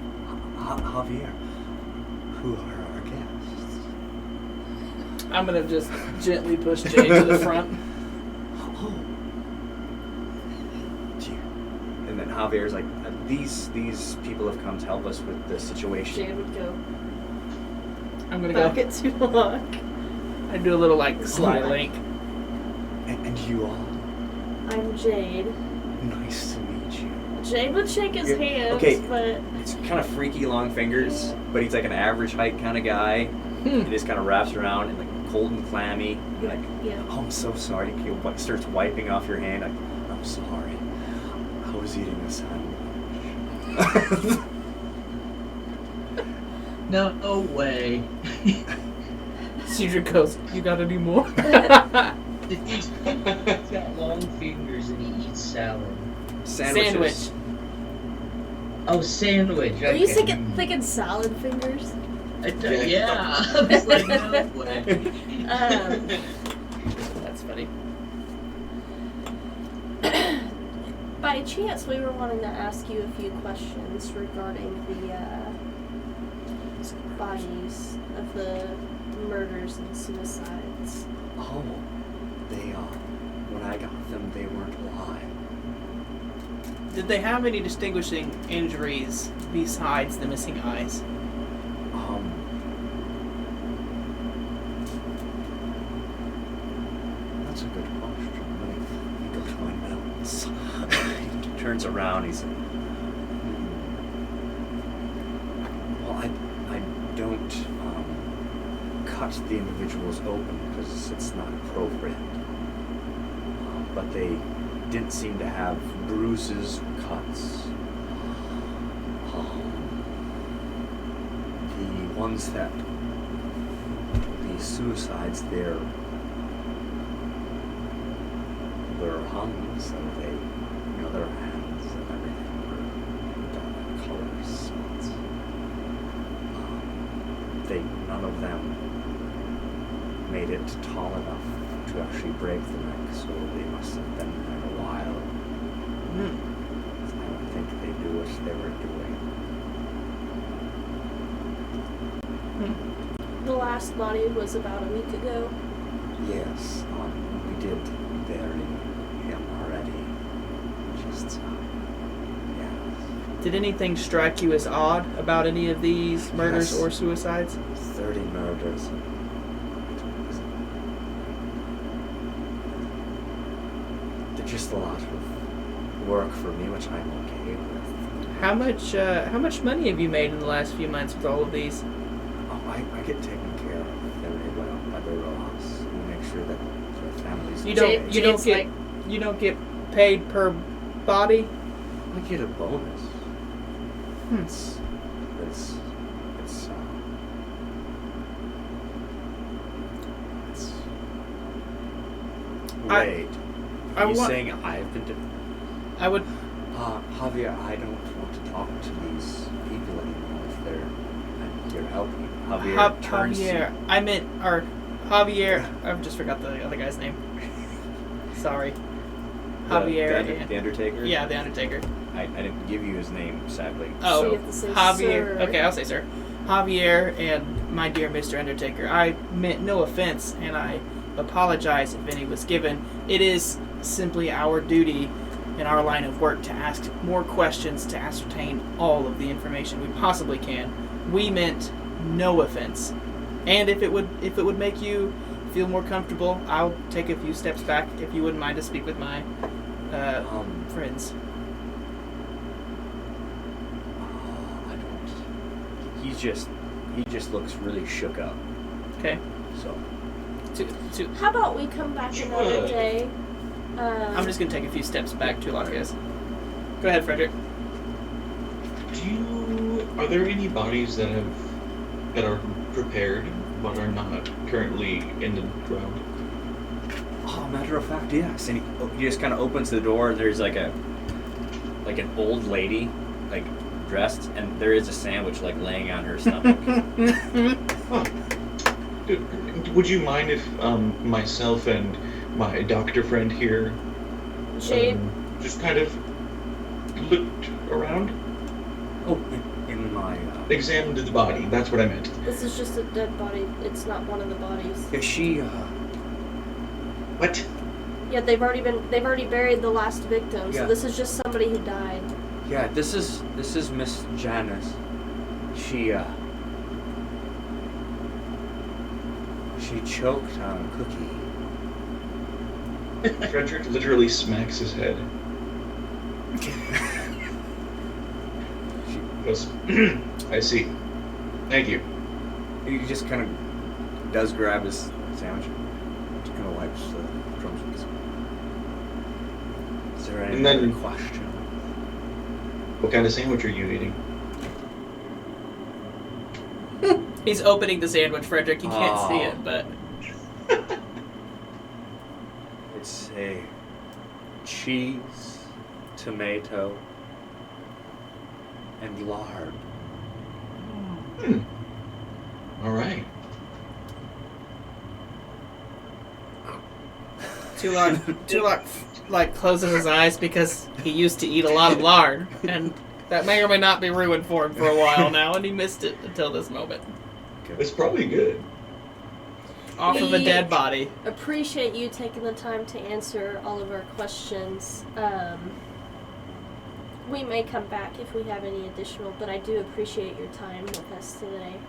[SPEAKER 1] Javier, who are our guests?
[SPEAKER 3] I'm gonna just gently push Jay to the front.
[SPEAKER 1] Oh, dear. Javier's like, these people have come to help us with the situation.
[SPEAKER 4] Jade would go
[SPEAKER 3] I'm gonna
[SPEAKER 4] back
[SPEAKER 3] go.
[SPEAKER 4] at Tulak.
[SPEAKER 3] I do a little like sly link.
[SPEAKER 1] And you all,
[SPEAKER 4] I'm Jade.
[SPEAKER 1] nice to meet you.
[SPEAKER 4] Jade would shake his
[SPEAKER 1] Yeah,
[SPEAKER 4] hands,
[SPEAKER 1] okay.
[SPEAKER 4] but
[SPEAKER 1] It's kind of freaky long fingers, but he's like an average height kind of guy. He just kind of wraps around and like cold and clammy. Like,
[SPEAKER 4] yeah.
[SPEAKER 1] oh, I'm so sorry. He starts wiping off your hand. Like, I'm sorry. I was eating a sandwich.
[SPEAKER 2] No way.
[SPEAKER 3] Cedric goes, you got any more?
[SPEAKER 2] He's got long fingers and he eats salad.
[SPEAKER 1] Sandwiches.
[SPEAKER 2] Oh, sandwich.
[SPEAKER 4] Are you
[SPEAKER 2] okay.
[SPEAKER 4] thinking salad fingers?
[SPEAKER 2] Yeah. I was like, no way.
[SPEAKER 3] That's funny.
[SPEAKER 4] By chance, we were wanting to ask you a few questions regarding the bodies of the murders and suicides.
[SPEAKER 1] Oh, they when I got them, they weren't alive.
[SPEAKER 3] Did they have any distinguishing injuries besides the missing eyes?
[SPEAKER 1] That's a good question. Let me go to my notes. He turns around. He's like, well, I don't cut the individuals open because it's not appropriate. But they didn't seem to have bruises or cuts. The ones that the suicides, they're hung, so they, their hands and everything were done in color spots. None of them made it tall enough to actually break the neck, so they must have been there a while. I don't think they knew what they were doing.
[SPEAKER 4] The last body was about a week ago.
[SPEAKER 1] Yes, we did bury him already. Just, yeah.
[SPEAKER 3] Did anything strike you as odd about any of these murders
[SPEAKER 1] Yes.
[SPEAKER 3] or suicides?
[SPEAKER 1] 30 murders. They're just a lot of work for me, which I'm okay with.
[SPEAKER 3] How much money have you made in the last few months with all of these?
[SPEAKER 1] Oh, I get taken care of very well by the Rojas. We make sure that their families.
[SPEAKER 3] You don't get paid per body?
[SPEAKER 1] I get a bonus.
[SPEAKER 3] Hmm.
[SPEAKER 1] It's wait. Are you saying I've been
[SPEAKER 3] I would.
[SPEAKER 1] Javier, I don't want to talk to these people anymore if you're helping.
[SPEAKER 3] Javier. I meant, or Javier. I just forgot the other guy's name. Sorry. Javier.
[SPEAKER 1] The Undertaker?
[SPEAKER 3] Yeah, the Undertaker.
[SPEAKER 1] I didn't give you his name, sadly.
[SPEAKER 3] Oh,
[SPEAKER 4] So you have to say
[SPEAKER 3] Javier.
[SPEAKER 4] sir.
[SPEAKER 3] Okay, I'll say sir. Javier and my dear Mr. Undertaker. I meant no offense, and I apologize if any was given. It is simply our duty in our line of work to ask more questions to ascertain all of the information we possibly can. We meant no offense. And if it would make you feel more comfortable, I'll take a few steps back if you wouldn't mind to speak with my friends.
[SPEAKER 1] I don't. He just looks really shook up.
[SPEAKER 3] Okay.
[SPEAKER 1] So
[SPEAKER 4] How about we come back another day?
[SPEAKER 3] I'm just gonna take a few steps back to Lacus. Go ahead, Frederick.
[SPEAKER 5] Are there any bodies that are prepared but are not currently in the ground?
[SPEAKER 1] oh, matter of fact, yes. And he just kind of opens the door. And there's like an old lady, like dressed, and there is a sandwich like laying on her stomach.
[SPEAKER 5] Huh. Would you mind if myself and my doctor friend here
[SPEAKER 4] Jade,
[SPEAKER 5] just kind of looked around?
[SPEAKER 1] Oh, in my.
[SPEAKER 5] Examined the body, that's what I meant.
[SPEAKER 4] this is just a dead body. It's not one of the bodies.
[SPEAKER 1] Is she?
[SPEAKER 5] What?
[SPEAKER 4] Yeah, they've already buried the last victim, so
[SPEAKER 1] Yeah.
[SPEAKER 4] this is just somebody who died.
[SPEAKER 1] Yeah, this is Miss Janice. She choked on a cookie.
[SPEAKER 5] Frederick literally smacks his head. She goes, I see. Thank you.
[SPEAKER 1] He just kind of does grab his sandwich. Just kind of wipes the drumsticks. Is there any
[SPEAKER 5] And then-
[SPEAKER 1] other question?
[SPEAKER 5] What kind of sandwich are you eating?
[SPEAKER 3] He's opening the sandwich, Frederick. You can't see it, but
[SPEAKER 1] It's a cheese, tomato, and lard.
[SPEAKER 5] All right.
[SPEAKER 3] Tulak like closes his eyes because he used to eat a lot of lard, and that may or may not be ruined for him for a while now, and he missed it until this moment.
[SPEAKER 5] It's probably good.
[SPEAKER 3] Off of a dead body.
[SPEAKER 4] Appreciate you taking the time to answer all of our questions. We may come back if we have any additional, but I do appreciate your time with us today.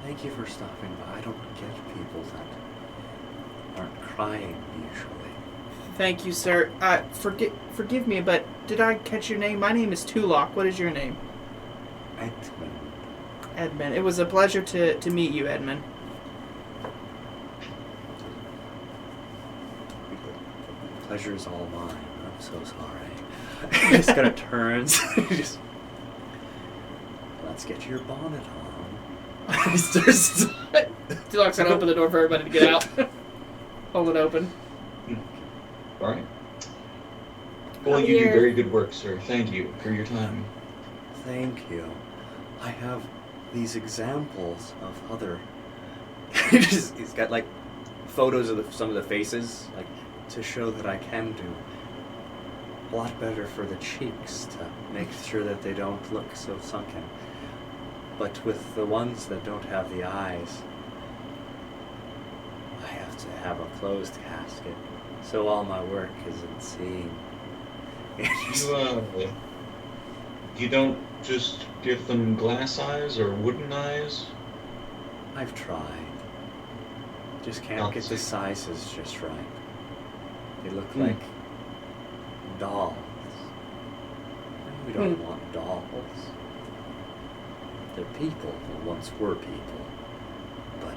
[SPEAKER 1] Thank you for stopping by. I don't get people that aren't crying usually.
[SPEAKER 3] Thank you, sir. Forgive me, but did I catch your name? My name is Tulak. What is your name?
[SPEAKER 1] Edmund.
[SPEAKER 3] Edmund. It was a pleasure to meet you, Edmund.
[SPEAKER 1] The pleasure is all mine. I'm so sorry. He just kind of turns. Just, let's get your bonnet on. He starts.
[SPEAKER 3] Tulak's gonna open the door for everybody to get out. Hold it open.
[SPEAKER 5] All right. Well, you do very good work, sir. Thank you for your time.
[SPEAKER 1] Thank you. I have these examples of other. He's got like photos of some of the faces, like to show that I can do a lot better for the cheeks to make sure that they don't look so sunken. But with the ones that don't have the eyes, I have to have a closed casket, so all my work isn't seen.
[SPEAKER 5] You don't just give them glass eyes or wooden eyes?
[SPEAKER 1] I've tried. Just can't
[SPEAKER 5] Not
[SPEAKER 1] get the
[SPEAKER 5] the
[SPEAKER 1] sizes just right. They look like dolls. And we don't want dolls. They're people who once were people. But,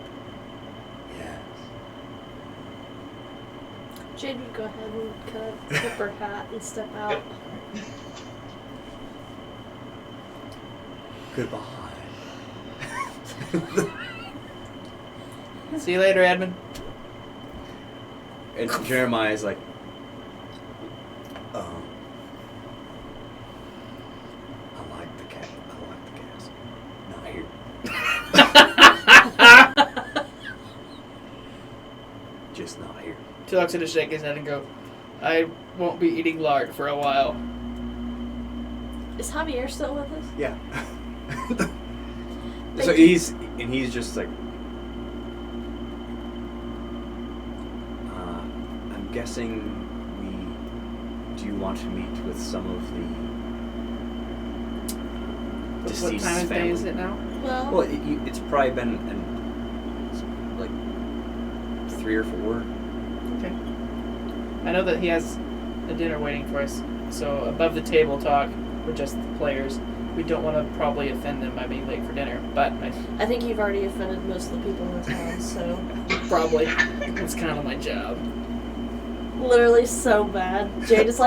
[SPEAKER 1] yes.
[SPEAKER 4] Jade would go ahead and tip her hat and step out.
[SPEAKER 1] Goodbye.
[SPEAKER 3] See you later, Edmund.
[SPEAKER 1] And Jeremiah's like, I like the cat. I like the casket. Not here. Just not here.
[SPEAKER 3] Tulak's gonna shake his head and go, I won't be eating lard for a while.
[SPEAKER 4] Is Javier still with us?
[SPEAKER 1] Yeah. So
[SPEAKER 4] Thank you.
[SPEAKER 1] he's just like, I'm guessing do you want to meet with some of the
[SPEAKER 3] What
[SPEAKER 1] deceased
[SPEAKER 3] time of day
[SPEAKER 1] family?
[SPEAKER 3] is it now?
[SPEAKER 1] Well, it's probably been like 3 or 4.
[SPEAKER 3] Okay. I know that he has a dinner waiting for us, so above the table talk, we're just the players. We don't want to probably offend them by being late for dinner, but
[SPEAKER 4] I think you've already offended most of the people in town, so
[SPEAKER 3] probably it's kind of my job.
[SPEAKER 4] literally so bad. Jade is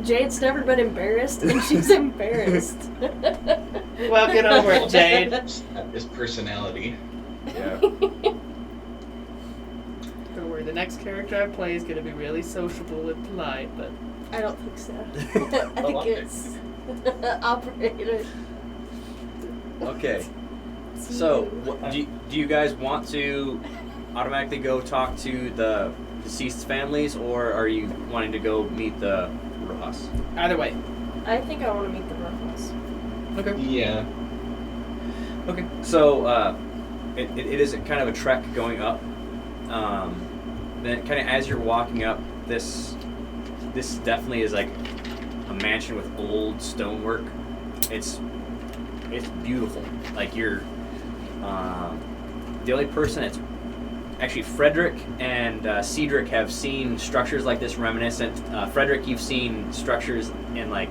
[SPEAKER 4] Jade's never been embarrassed, and she's embarrassed.
[SPEAKER 3] Well, get over it, Jade.
[SPEAKER 5] His personality.
[SPEAKER 1] Yeah.
[SPEAKER 3] Don't worry, the next character I play is going to be really sociable and polite, but
[SPEAKER 4] I don't think so. I think it's operator.
[SPEAKER 1] Okay.
[SPEAKER 4] It's
[SPEAKER 1] So,
[SPEAKER 4] you.
[SPEAKER 1] do you guys want to automatically go talk to the deceased families, or are you wanting to go meet the Rojas?
[SPEAKER 3] either way.
[SPEAKER 4] I think I want to meet the Rojas.
[SPEAKER 3] Okay.
[SPEAKER 5] Yeah.
[SPEAKER 1] Okay. So, it is kind of a trek going up. Then, kind of as you're walking up, this definitely is like a a mansion with old stonework. It's beautiful. Like you're the only person that's actually Frederick and Cedric have seen structures like this reminiscent. Frederick, you've seen structures in like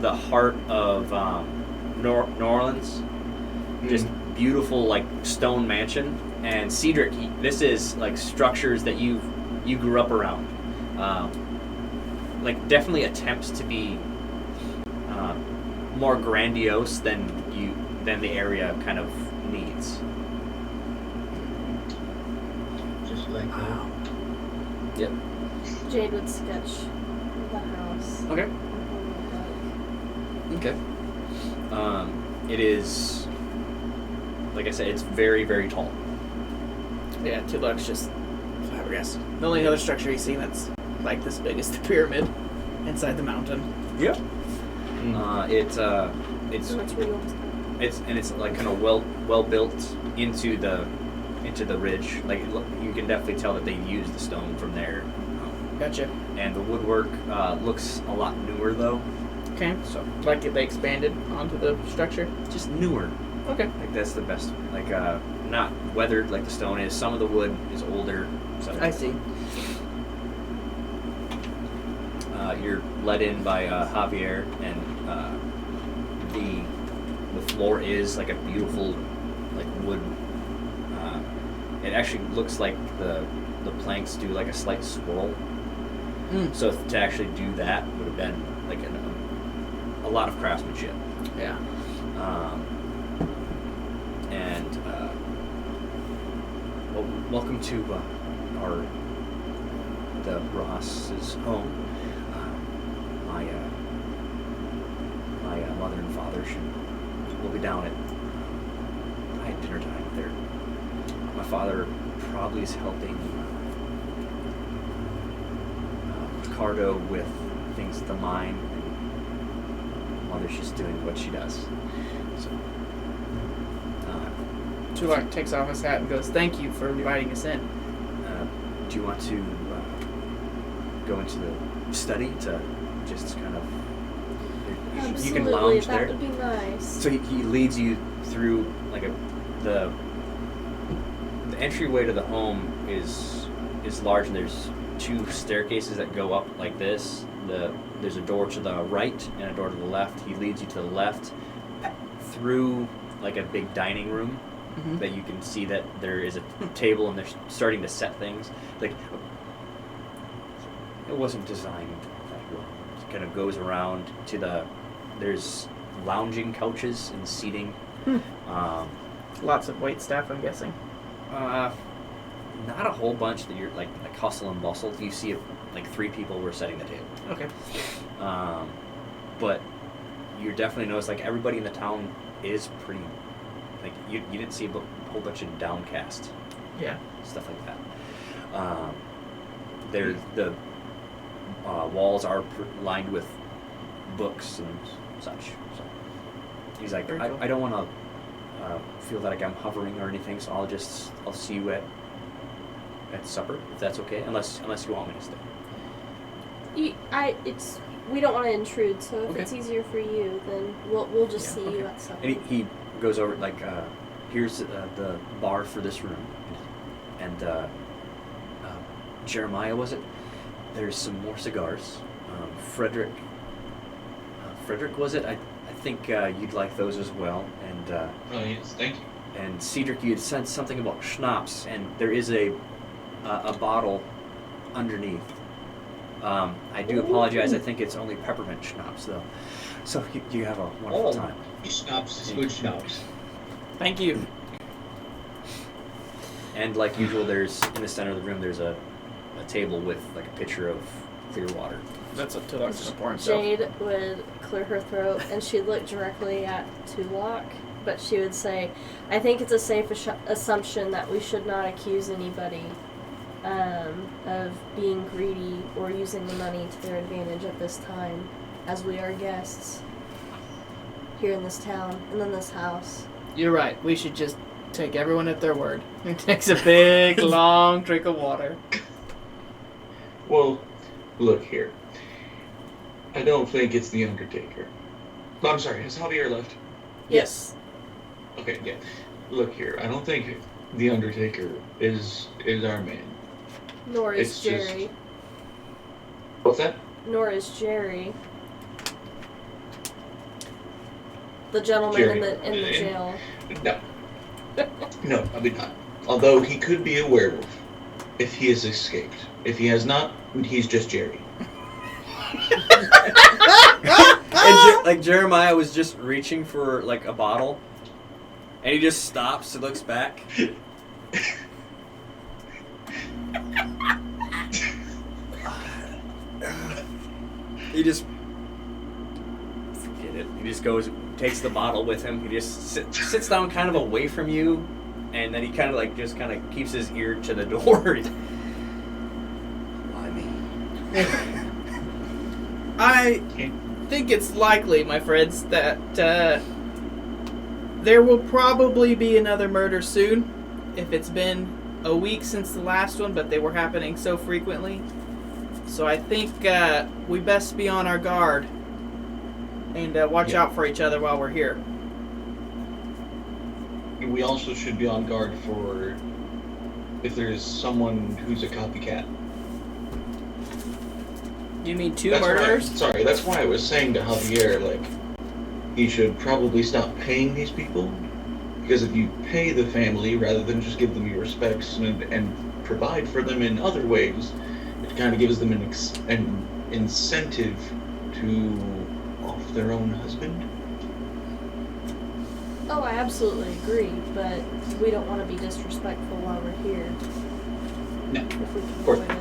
[SPEAKER 1] the heart of New Orleans, just beautiful like stone mansion. And Cedric, this is like structures that you grew up around. Like definitely attempts to be more grandiose than the area kind of needs.
[SPEAKER 2] Just like that.
[SPEAKER 1] Yep.
[SPEAKER 4] Jade would sketch the house.
[SPEAKER 1] Okay. Okay. It is, like I said, it's very, very tall.
[SPEAKER 3] Yeah, Tulak's just flabbergasted. The only other structure he's seen that's like this big is the pyramid inside the mountain.
[SPEAKER 1] Yep. It's
[SPEAKER 4] So much real.
[SPEAKER 1] it's like kind of well built into the ridge. Like you can definitely tell that they used the stone from there.
[SPEAKER 3] Gotcha.
[SPEAKER 1] And the woodwork looks a lot newer though.
[SPEAKER 3] Okay. So, like they expanded onto the structure?
[SPEAKER 1] Just newer.
[SPEAKER 3] Okay.
[SPEAKER 1] Like that's the best. Like not weathered like the stone is. Some of the wood is older. So
[SPEAKER 3] I see.
[SPEAKER 1] You're let in by Javier, and the floor is like a beautiful like wood. It actually looks like the planks do like a slight swirl. So to actually do that would have been like a lot of craftsmanship.
[SPEAKER 3] Yeah.
[SPEAKER 1] Well, welcome to the Ross's home. My mother and father will be down at dinner time. My father probably is helping Ricardo with things at the mine. Mother's just doing what she does. So,
[SPEAKER 3] Tulak takes off his hat and goes, "Thank you for inviting us in."
[SPEAKER 1] do you want to go into the study to just kind of?
[SPEAKER 4] Absolutely,
[SPEAKER 1] You can lounge
[SPEAKER 4] that
[SPEAKER 1] there.
[SPEAKER 4] would be nice.
[SPEAKER 1] So he leads you through like the entryway to the home is large, and there's 2 staircases that go up like this. There's a door to the right and a door to the left. He leads you to the left through like a big dining room that you can see that there is a table and they're starting to set things. Like it wasn't designed that well. It kind of goes around to there's lounging couches and seating.
[SPEAKER 3] Lots of wait staff, I'm guessing.
[SPEAKER 1] Not a whole bunch that you're like hustle and bustle. You see like 3 people were setting the table.
[SPEAKER 3] Okay.
[SPEAKER 1] But you definitely notice like everybody in the town is pretty like you didn't see a whole bunch of downcast
[SPEAKER 3] Yeah.
[SPEAKER 1] stuff like that. The walls are lined with books and such. So he's like,
[SPEAKER 3] Very cool.
[SPEAKER 1] I don't want to feel like I'm hovering or anything, so I'll see you at supper if that's okay, unless you want me to stay.
[SPEAKER 4] We don't want to intrude, so if
[SPEAKER 1] Okay.
[SPEAKER 4] it's easier for you, then we'll just
[SPEAKER 1] Yeah,
[SPEAKER 4] see
[SPEAKER 1] okay.
[SPEAKER 4] you at supper.
[SPEAKER 1] And he goes over like, here's the bar for this room, and Jeremiah, was it? There's some more cigars. Frederick, was it? I think you'd like those as well. And
[SPEAKER 5] Oh yes, thank you.
[SPEAKER 1] and Cedric, you had said something about schnapps, and there is a bottle underneath. I do apologize. I think it's only peppermint schnapps, though. So you have a wonderful time.
[SPEAKER 2] Schnapps, good schnapps.
[SPEAKER 3] Thank you.
[SPEAKER 1] And like usual, there's in the center of the room. There's a table with like a pitcher of clear water.
[SPEAKER 3] That's what Tulak's gonna pour himself.
[SPEAKER 4] Jade would clear her throat and she'd look directly at Tulak, but she would say, I think it's a safe assumption that we should not accuse anybody of being greedy or using the money to their advantage at this time, as we are guests here in this town and in this house.
[SPEAKER 3] You're right. We should just take everyone at their word. He takes a big, long drink of water.
[SPEAKER 5] Well, look here. I don't think it's the Undertaker. I'm sorry, has Javier left?
[SPEAKER 1] Yes.
[SPEAKER 5] Okay, yeah. Look here, I don't think the Undertaker is our man.
[SPEAKER 4] Nor is
[SPEAKER 5] It's just-
[SPEAKER 4] Jerry.
[SPEAKER 5] What's that?
[SPEAKER 4] Nor is Jerry. The gentleman
[SPEAKER 5] Jerry.
[SPEAKER 4] in the jail.
[SPEAKER 5] No. No, I mean not. Although he could be a werewolf if he has escaped. If he has not, he's just Jerry.
[SPEAKER 1] And like Jeremiah was just reaching for like a bottle, and he just stops and looks back. He just forget it. He just goes, takes the bottle with him. He just sits down kind of away from you, and then he kind of like just kind of keeps his ear to the door. Why me?
[SPEAKER 3] I think it's likely, my friends, that there will probably be another murder soon. If it's been a week since the last one, but they were happening so frequently. So I think we best be on our guard and watch out for each other while we're here.
[SPEAKER 5] We also should be on guard for if there's someone who's a copycat.
[SPEAKER 3] You mean two
[SPEAKER 5] That's
[SPEAKER 3] murderers?
[SPEAKER 5] That's why I was saying to Javier, like, he should probably stop paying these people. Because if you pay the family rather than just give them your respects and provide for them in other ways, it kind of gives them an incentive to off their own husband.
[SPEAKER 4] Oh, I absolutely agree, but we don't want to be disrespectful while we're here.
[SPEAKER 5] No,
[SPEAKER 4] If we can
[SPEAKER 5] course.
[SPEAKER 4] avoid it.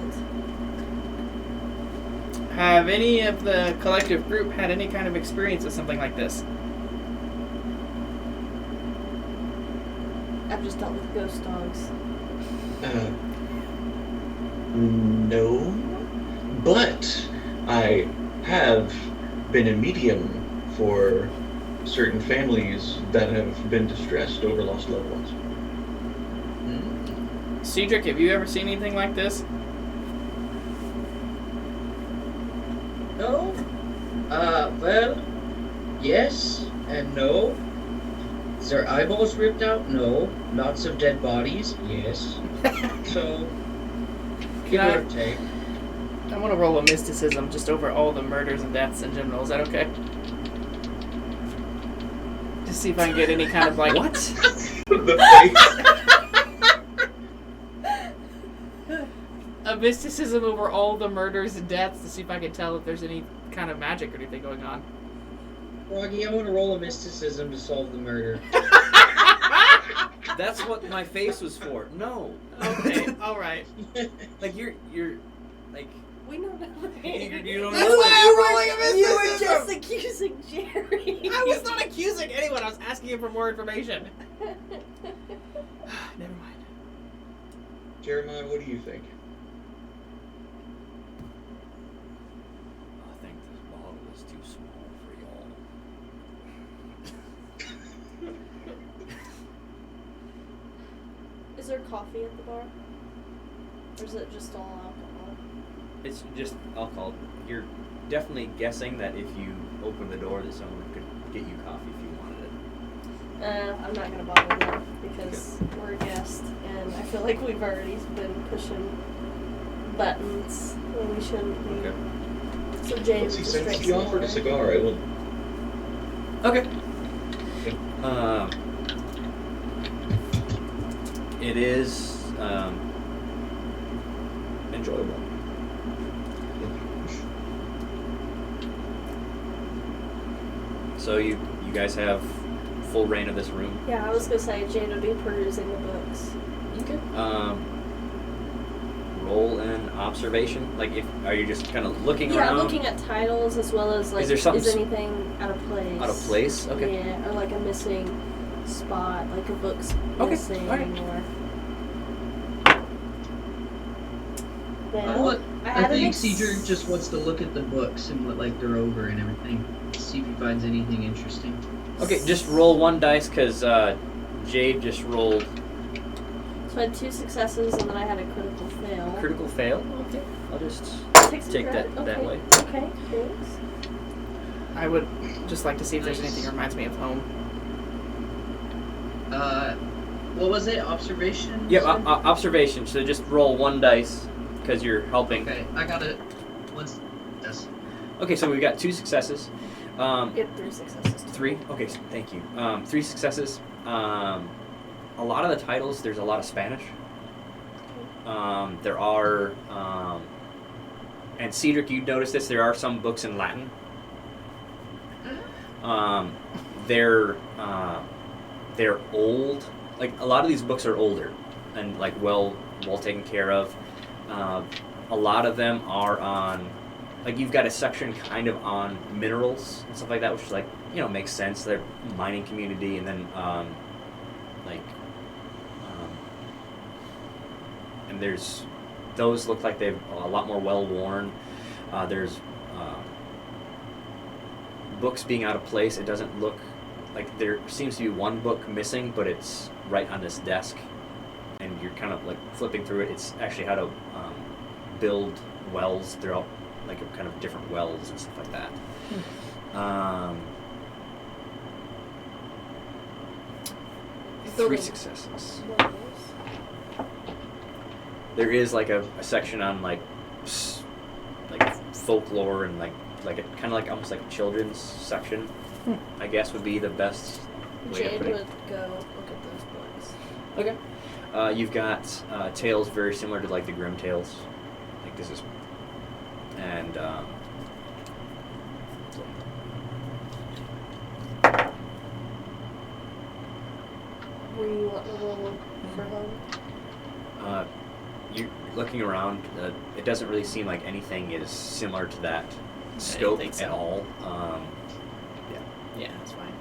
[SPEAKER 3] Have any of the collective group had any kind of experience with something like this?
[SPEAKER 4] I've just dealt with ghost dogs.
[SPEAKER 5] No, but I have been a medium for certain families that have been distressed over lost loved ones.
[SPEAKER 3] Cedric, have you ever seen anything like this?
[SPEAKER 2] No. Well, yes and no. Is their eyeballs ripped out? No. Lots of dead bodies? Yes. So, give
[SPEAKER 3] Can
[SPEAKER 2] or take.
[SPEAKER 3] I want to roll a mysticism just over all the murders and deaths in general. Is that okay? Just see if I can get any kind of like
[SPEAKER 1] What?
[SPEAKER 5] The face.
[SPEAKER 3] a mysticism over all the murders and deaths to see if I can tell if there's any kind of magic or anything going on.
[SPEAKER 2] Froggy, I want to roll a mysticism to solve the murder.
[SPEAKER 1] That's what my face was for. No.
[SPEAKER 3] Okay, all right.
[SPEAKER 1] Like you're like
[SPEAKER 4] We don't know.
[SPEAKER 1] you don't
[SPEAKER 3] That's
[SPEAKER 1] know.
[SPEAKER 3] why I'm rolling a
[SPEAKER 4] You were
[SPEAKER 3] mysticism.
[SPEAKER 4] just accusing Jerry.
[SPEAKER 3] I was not accusing anyone. I was asking him for more information. Never mind.
[SPEAKER 5] Jeremiah, what do you think?
[SPEAKER 1] I think this bottle is too small for y'all.
[SPEAKER 4] Is there coffee at the bar? Or is it just all alcohol?
[SPEAKER 1] It's just alcohol. You're definitely guessing that if you open the door, that someone could get you coffee if you wanted it.
[SPEAKER 4] I'm not gonna bother them because we're a guest, and I feel like we've already been pushing buttons when we shouldn't be.
[SPEAKER 1] Okay.
[SPEAKER 4] So Jane
[SPEAKER 5] Let's see,
[SPEAKER 4] just
[SPEAKER 5] since
[SPEAKER 4] drinks
[SPEAKER 5] he offered a
[SPEAKER 4] water.
[SPEAKER 5] cigar, I will.
[SPEAKER 1] Okay. It is enjoyable. So you guys have full reign of this room.
[SPEAKER 4] Yeah, I was gonna say Jane would be perusing the books.
[SPEAKER 3] Okay.
[SPEAKER 1] Roll an observation. Like, are you just kind of looking
[SPEAKER 4] Yeah,
[SPEAKER 1] around?
[SPEAKER 4] I'm looking at titles as well as like,
[SPEAKER 1] Is there something
[SPEAKER 4] is anything out of place?
[SPEAKER 1] Out of place? Okay.
[SPEAKER 4] Yeah, or like a missing spot, like a book's
[SPEAKER 1] Okay,
[SPEAKER 4] missing,
[SPEAKER 1] alright.
[SPEAKER 4] or.
[SPEAKER 2] I
[SPEAKER 4] Well, had an
[SPEAKER 2] think Cedric just wants to look at the books and what like they're over and everything. See if he finds anything interesting.
[SPEAKER 1] Okay, just roll one dice because Jade just rolled
[SPEAKER 4] So I had 2 successes and then I had a critical fail.
[SPEAKER 1] critical fail. Okay, I'll just
[SPEAKER 4] Take some
[SPEAKER 1] take
[SPEAKER 4] credit.
[SPEAKER 1] that
[SPEAKER 4] okay.
[SPEAKER 1] way.
[SPEAKER 4] Okay, thanks.
[SPEAKER 3] I would just like to see if there's
[SPEAKER 2] Nice.
[SPEAKER 3] anything that reminds me of home.
[SPEAKER 2] What was it? Observation?
[SPEAKER 1] Yeah,
[SPEAKER 2] you said?
[SPEAKER 1] observation. So just roll 1 dice because you're helping.
[SPEAKER 2] Okay, I got it. What's this?
[SPEAKER 1] Okay, so we've got 2 successes.
[SPEAKER 4] Get 3 successes.
[SPEAKER 1] 3? Okay, thank you. 3 successes. A lot of the titles, there's a lot of Spanish. There are, and Cedric, you notice this, there are some books in Latin. They're old. Like, a lot of these books are older and, like, well taken care of. A lot of them are on, like, you've got a section kind of on minerals and stuff like that, which, like, you know, makes sense. They're mining community, and then, and there's, those look like they've a lot more well-worn. There's books being out of place. It doesn't look like there seems to be one book missing, but it's right on this desk, and you're kind of like flipping through it. It's actually how to build wells throughout, like a kind of different wells and stuff like that.
[SPEAKER 4] Building
[SPEAKER 1] 3 successes.
[SPEAKER 4] wells.
[SPEAKER 1] There is like a section on like folklore and like a kind of like almost like a children's section. I guess would be the best way to
[SPEAKER 4] Jade
[SPEAKER 1] put it.
[SPEAKER 4] would go look at those books.
[SPEAKER 1] Okay. You've got tales very similar to like the Grimm tales. Like this is, and
[SPEAKER 4] Were you wanting to roll for home?
[SPEAKER 1] you looking around. It doesn't really seem like anything is similar to that scope
[SPEAKER 3] think so.
[SPEAKER 1] at all.
[SPEAKER 3] Yeah, that's fine.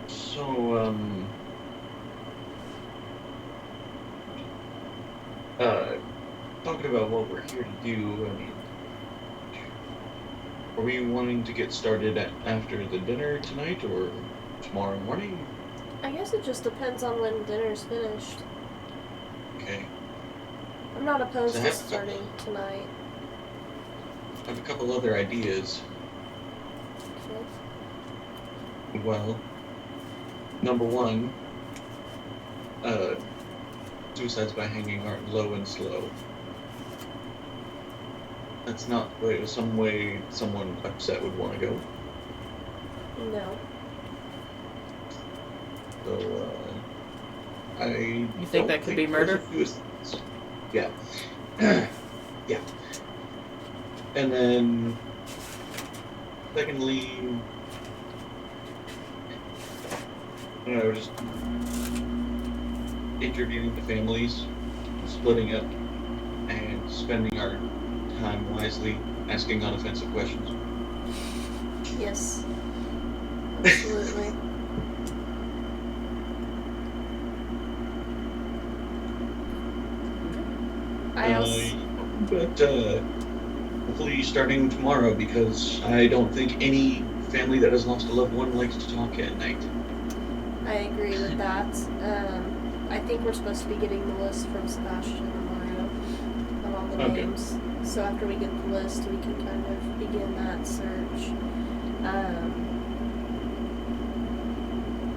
[SPEAKER 5] So, talking about what we're here to do, I mean, are we wanting to get started after the dinner tonight or tomorrow morning?
[SPEAKER 4] I guess it just depends on when dinner's finished.
[SPEAKER 5] Okay.
[SPEAKER 4] I'm not opposed
[SPEAKER 5] So
[SPEAKER 4] to
[SPEAKER 5] have-
[SPEAKER 4] starting tonight.
[SPEAKER 5] I have a couple other ideas.
[SPEAKER 4] Okay.
[SPEAKER 5] Well, number one, suicides by hanging aren't low and slow. That's not some way someone upset would want to go.
[SPEAKER 4] No.
[SPEAKER 5] So, I.
[SPEAKER 3] You think that could be murder?
[SPEAKER 5] Yeah. Yeah. And then, secondly, I don't know, just interviewing the families, splitting up, and spending our time wisely, asking unoffensive questions.
[SPEAKER 4] Yes. Absolutely. I also.
[SPEAKER 5] But hopefully starting tomorrow, because I don't think any family that has lost a loved one likes to talk at night.
[SPEAKER 4] I agree with that. I think we're supposed to be getting the list from Sebastian tomorrow of all the
[SPEAKER 5] Okay.
[SPEAKER 4] names. So after we get the list, we can kind of begin that search.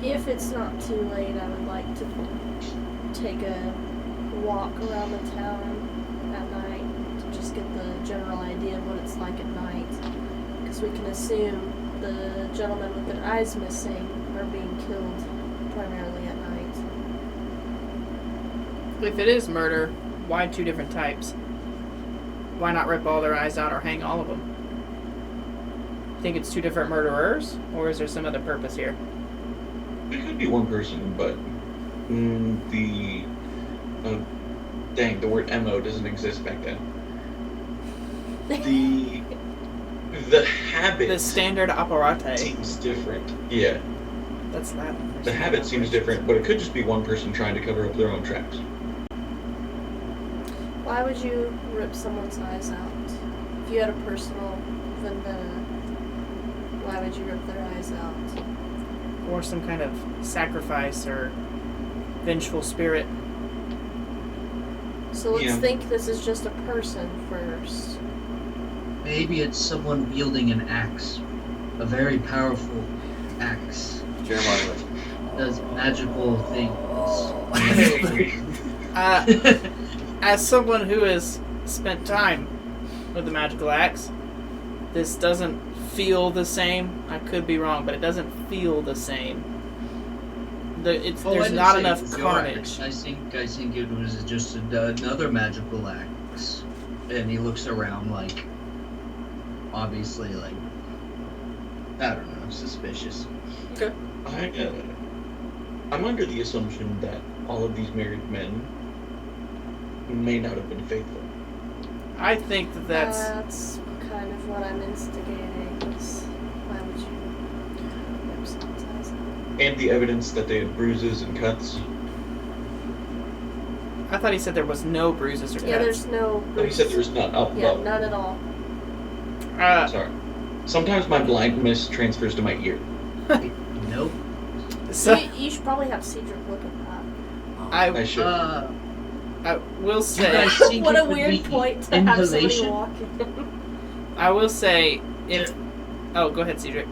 [SPEAKER 4] If it's not too late, I would like to take a walk around the town at night to just get the general idea of what it's like at night. Because we can assume the gentlemen with their eyes missing are being killed primarily at night.
[SPEAKER 3] If it is murder, why 2 different types? Why not rip all their eyes out or hang all of them? Think it's 2 different murderers, or is there some other purpose here?
[SPEAKER 5] It could be one person, but the word MO doesn't exist back then. The habit
[SPEAKER 3] The standard apparate.
[SPEAKER 5] seems different. Yeah,
[SPEAKER 3] That's Latin.
[SPEAKER 5] the habit seems different, but it could just be one person trying to cover up their own tracks.
[SPEAKER 4] Why would you rip someone's eyes out? If you had a personal vendetta, why would you rip their eyes out?
[SPEAKER 3] Or some kind of sacrifice or vengeful spirit.
[SPEAKER 4] So let's
[SPEAKER 5] Yeah.
[SPEAKER 4] think this is just a person first.
[SPEAKER 2] Maybe it's someone wielding an axe. A very powerful axe.
[SPEAKER 1] Jeremiah was
[SPEAKER 2] Does magical things.
[SPEAKER 3] As someone who has spent time with the magical axe, this doesn't feel the same. I could be wrong, but it doesn't feel the same. There's not enough carnage.
[SPEAKER 2] I think it was just another magical axe. And he looks around like, obviously, like, I don't know, suspicious.
[SPEAKER 5] I'm under the assumption that all of these married men may not have been faithful.
[SPEAKER 3] I think that's
[SPEAKER 4] That's kind of what I'm instigating. Is why would you emphasize that?
[SPEAKER 5] And the evidence that they had bruises and cuts.
[SPEAKER 3] I thought he said there was no bruises or cuts.
[SPEAKER 4] Yeah, there's no.
[SPEAKER 5] Oh, he said there was none. Oh,
[SPEAKER 4] Yeah,
[SPEAKER 5] well,
[SPEAKER 4] none at all.
[SPEAKER 5] sorry. Sometimes my blindness transfers to my ear.
[SPEAKER 2] Nope.
[SPEAKER 3] So
[SPEAKER 4] You should probably have Cedric look at that.
[SPEAKER 5] I should.
[SPEAKER 3] I will
[SPEAKER 2] You
[SPEAKER 3] say
[SPEAKER 2] guys think
[SPEAKER 4] What
[SPEAKER 2] it
[SPEAKER 4] a
[SPEAKER 2] could
[SPEAKER 4] weird
[SPEAKER 2] be
[SPEAKER 4] point to have somebody
[SPEAKER 2] inhalation?
[SPEAKER 4] walk in.
[SPEAKER 3] I will say if. Oh, go ahead, Cedric.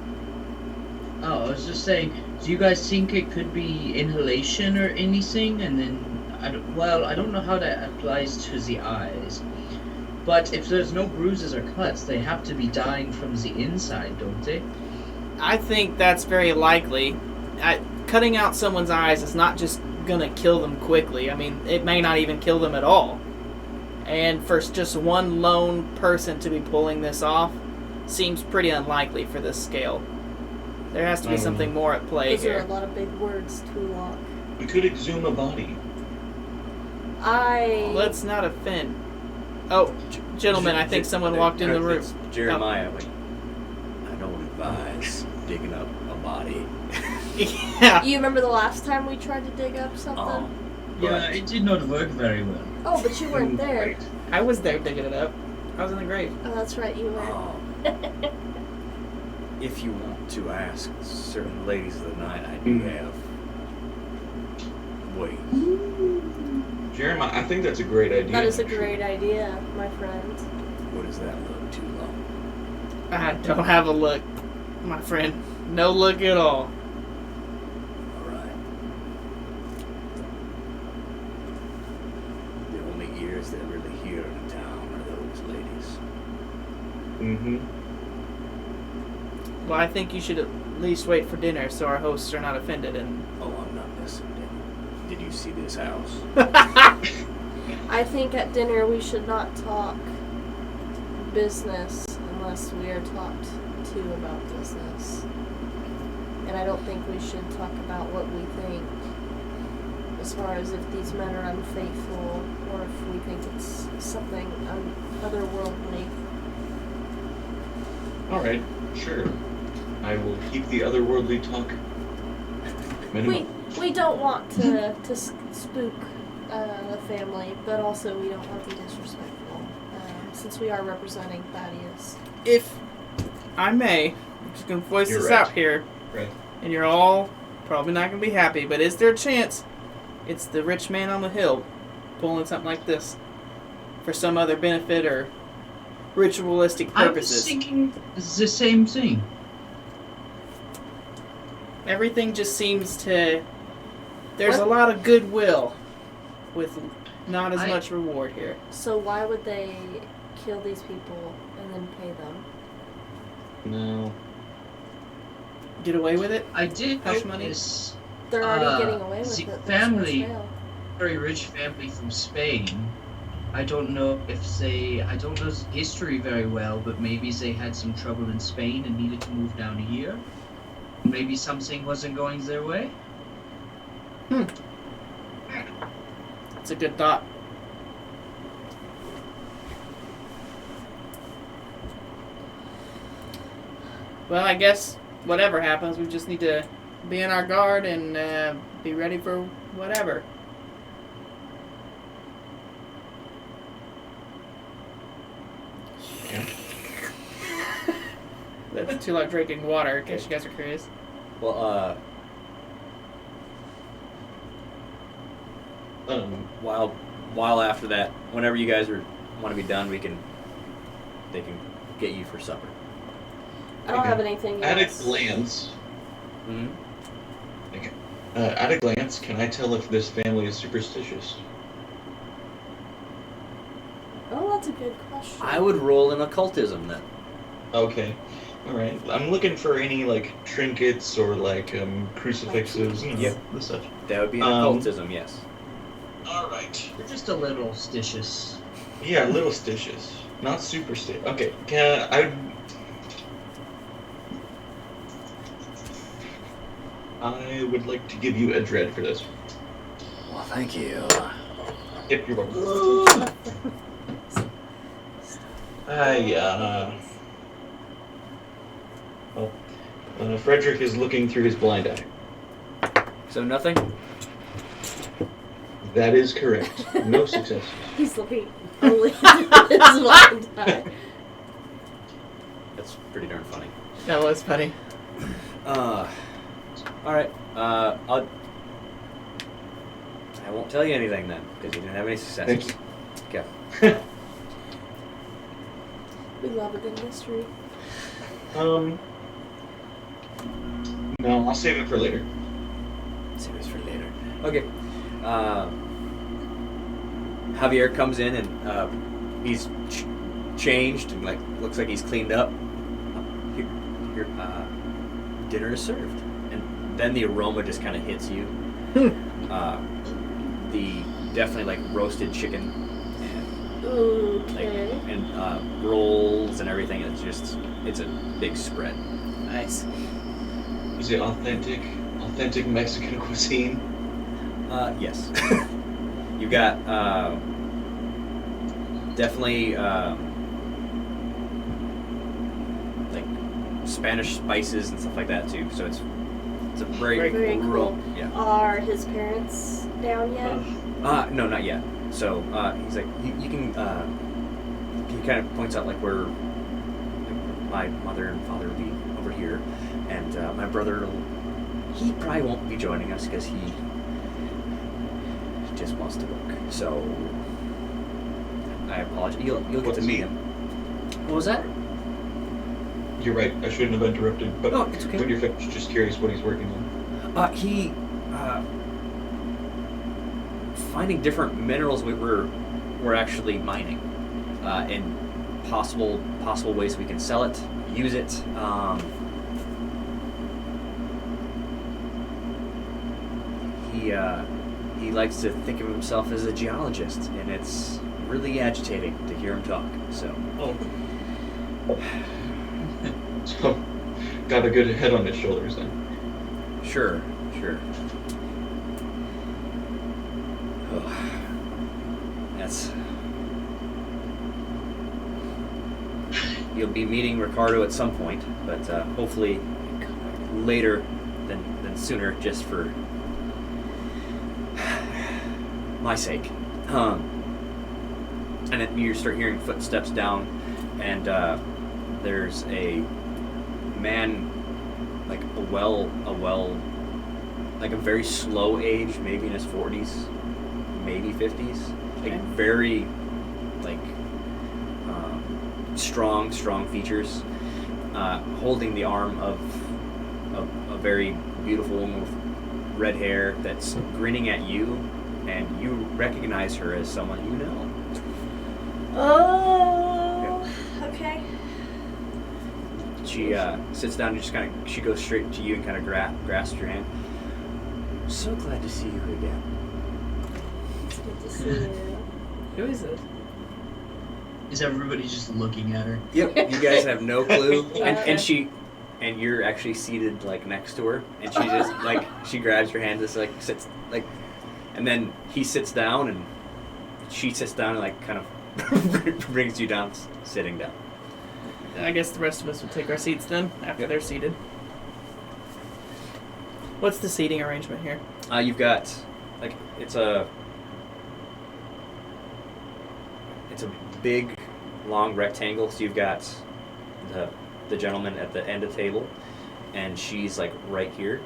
[SPEAKER 2] Oh, I was just saying, do you guys think it could be inhalation or anything? And then, I don't know how that applies to the eyes. But if there's no bruises or cuts, they have to be dying from the inside, don't they?
[SPEAKER 3] I think that's very likely. Cutting out someone's eyes is not just gonna kill them quickly. I mean, it may not even kill them at all. And for just one lone person to be pulling this off seems pretty unlikely for this scale. There has to be something more at play
[SPEAKER 4] Those are a
[SPEAKER 3] here.
[SPEAKER 4] lot of big words, Tulok.
[SPEAKER 5] We could exhume a body.
[SPEAKER 3] Let's not offend. Oh, gentlemen, I think someone walked in the room.
[SPEAKER 1] It's Jeremiah. Wait. I don't advise digging up a body.
[SPEAKER 3] Yeah.
[SPEAKER 4] You remember the last time we tried to dig up something?
[SPEAKER 1] Oh,
[SPEAKER 2] Yeah, it did not work very well.
[SPEAKER 4] Oh, but you weren't there.
[SPEAKER 3] I was there digging it up. I was in the grave.
[SPEAKER 4] Oh, that's right, you were.
[SPEAKER 1] Oh. If you want to ask certain ladies of the night, I do have. Wait.
[SPEAKER 5] Jeremiah, I think that's a great idea.
[SPEAKER 4] That is a great idea, my friend.
[SPEAKER 1] What does that look too long?
[SPEAKER 3] I don't have a look, my friend. No look at all.
[SPEAKER 1] Alright. The only ears that really hear in the town are those ladies.
[SPEAKER 5] Mm-hmm.
[SPEAKER 3] Well, I think you should at least wait for dinner so our hosts are not offended and
[SPEAKER 1] Oh, I'm not missing dinner. Did you see this house?
[SPEAKER 4] I think at dinner we should not talk business unless we are talked to about business. And I don't think we should talk about what we think as far as if these men are unfaithful or if we think it's something otherworldly.
[SPEAKER 5] Alright, sure. I will keep the otherworldly talk minimal.
[SPEAKER 4] We don't want to spook the family, but also we don't want to be disrespectful since we are representing Thaddeus.
[SPEAKER 3] if I may, I'm just going to voice
[SPEAKER 5] You're
[SPEAKER 3] this
[SPEAKER 5] right.
[SPEAKER 3] out here,
[SPEAKER 5] Right.
[SPEAKER 3] and you're all probably not going to be happy, but is there a chance it's the rich man on the hill pulling something like this for some other benefit or ritualistic
[SPEAKER 2] I was
[SPEAKER 3] purposes?
[SPEAKER 2] thinking the same thing.
[SPEAKER 3] Everything just seems to... There's a lot of goodwill with not as much reward here.
[SPEAKER 4] So why would they kill these people and then pay them?
[SPEAKER 5] No.
[SPEAKER 3] Get away with it?
[SPEAKER 2] I did
[SPEAKER 3] Hush money?
[SPEAKER 2] notice
[SPEAKER 4] They're already getting away with
[SPEAKER 2] the
[SPEAKER 4] it. That's
[SPEAKER 2] family-
[SPEAKER 4] what's fail.
[SPEAKER 2] very rich family from Spain. I don't know I don't know history very well, but maybe they had some trouble in Spain and needed to move down here. Maybe something wasn't going their way.
[SPEAKER 3] It's a good thought. Well, I guess whatever happens, we just need to be on our guard and be ready for whatever.
[SPEAKER 5] Yeah.
[SPEAKER 3] That's too like drinking water, in case you guys are curious.
[SPEAKER 1] Well, while while after that, whenever you guys want to be done, they can get you for supper.
[SPEAKER 4] I don't have anything
[SPEAKER 5] At a
[SPEAKER 4] else.
[SPEAKER 5] glance,
[SPEAKER 1] Mm-hmm.
[SPEAKER 5] at a glance, can I tell if this family is superstitious?
[SPEAKER 4] Oh, that's a good question.
[SPEAKER 1] I would roll in occultism then.
[SPEAKER 5] Okay. Alright. I'm looking for any, like, trinkets or, like, crucifixes, you know,
[SPEAKER 1] Yep.
[SPEAKER 5] the such.
[SPEAKER 1] That would be an
[SPEAKER 5] Um,
[SPEAKER 1] occultism, yes.
[SPEAKER 5] Alright.
[SPEAKER 2] We're just a little stitious.
[SPEAKER 5] Yeah, little stitious. Not superstitious. Okay, I would like to give you a dread for this.
[SPEAKER 1] Well, thank you.
[SPEAKER 5] Yep, you're welcome. Frederick is looking through his blind eye.
[SPEAKER 1] So nothing?
[SPEAKER 5] That is correct. No success.
[SPEAKER 4] He's looking only at his blind eye.
[SPEAKER 1] That's pretty darn funny.
[SPEAKER 3] That was funny.
[SPEAKER 1] Alright. I won't tell you anything then, because you didn't have any successes.
[SPEAKER 5] Thank
[SPEAKER 1] Okay.
[SPEAKER 4] We love a good mystery.
[SPEAKER 5] No, I'll save it for later.
[SPEAKER 1] Save this for later. Okay. Javier comes in and he's changed and looks like he's cleaned up. Here, dinner is served, and then the aroma just kind of hits you. The definitely roasted chicken and
[SPEAKER 4] Okay.
[SPEAKER 1] rolls and everything. It's a big spread.
[SPEAKER 3] Nice.
[SPEAKER 5] Is it authentic Mexican cuisine?
[SPEAKER 1] Yes. You got definitely Spanish spices and stuff like that too. So it's a very
[SPEAKER 4] Very
[SPEAKER 1] rural.
[SPEAKER 4] cool.
[SPEAKER 1] Yeah.
[SPEAKER 4] Are his parents down yet?
[SPEAKER 1] No, not yet. So he's like, you can. He kind of points out where my mother and father will be over here, and my brother. He probably won't be joining us because he just wants to work. So I apologize. You'll get to meet him. What was that?
[SPEAKER 5] You're right. I shouldn't have interrupted. But
[SPEAKER 1] No, it's okay.
[SPEAKER 5] when you're finished, just curious what he's working on.
[SPEAKER 1] He finding different minerals we're actually mining, and possible ways we can sell it, use it. He likes to think of himself as a geologist, and it's really agitating to hear him talk. So.
[SPEAKER 5] So, got a good head on his shoulders then.
[SPEAKER 1] Sure. That's. You'll be meeting Ricardo at some point, but hopefully later than sooner, just for my sake. And then you start hearing footsteps down, and there's a man, a very slow age, maybe in his 40s, maybe 50s, very strong features, holding the arm of a very beautiful woman with red hair that's grinning at you, and you recognize her as someone you know.
[SPEAKER 4] Oh, okay.
[SPEAKER 1] She sits down and she goes straight to you and kind of grasps your hand. So glad to see you again.
[SPEAKER 4] It's good to see you.
[SPEAKER 3] Who is it?
[SPEAKER 2] Is everybody just looking at her?
[SPEAKER 1] Yep. You guys have no clue,
[SPEAKER 4] Okay.
[SPEAKER 1] and you're actually seated next to her, and she just she grabs your hand, just sits and then he sits down and she sits down and kind of brings you down, sitting down.
[SPEAKER 3] I guess the rest of us would take our seats then, after they're seated. What's the seating arrangement here?
[SPEAKER 1] You've got it's a big, long rectangle. So you've got the gentleman at the end of the table, and she's right here.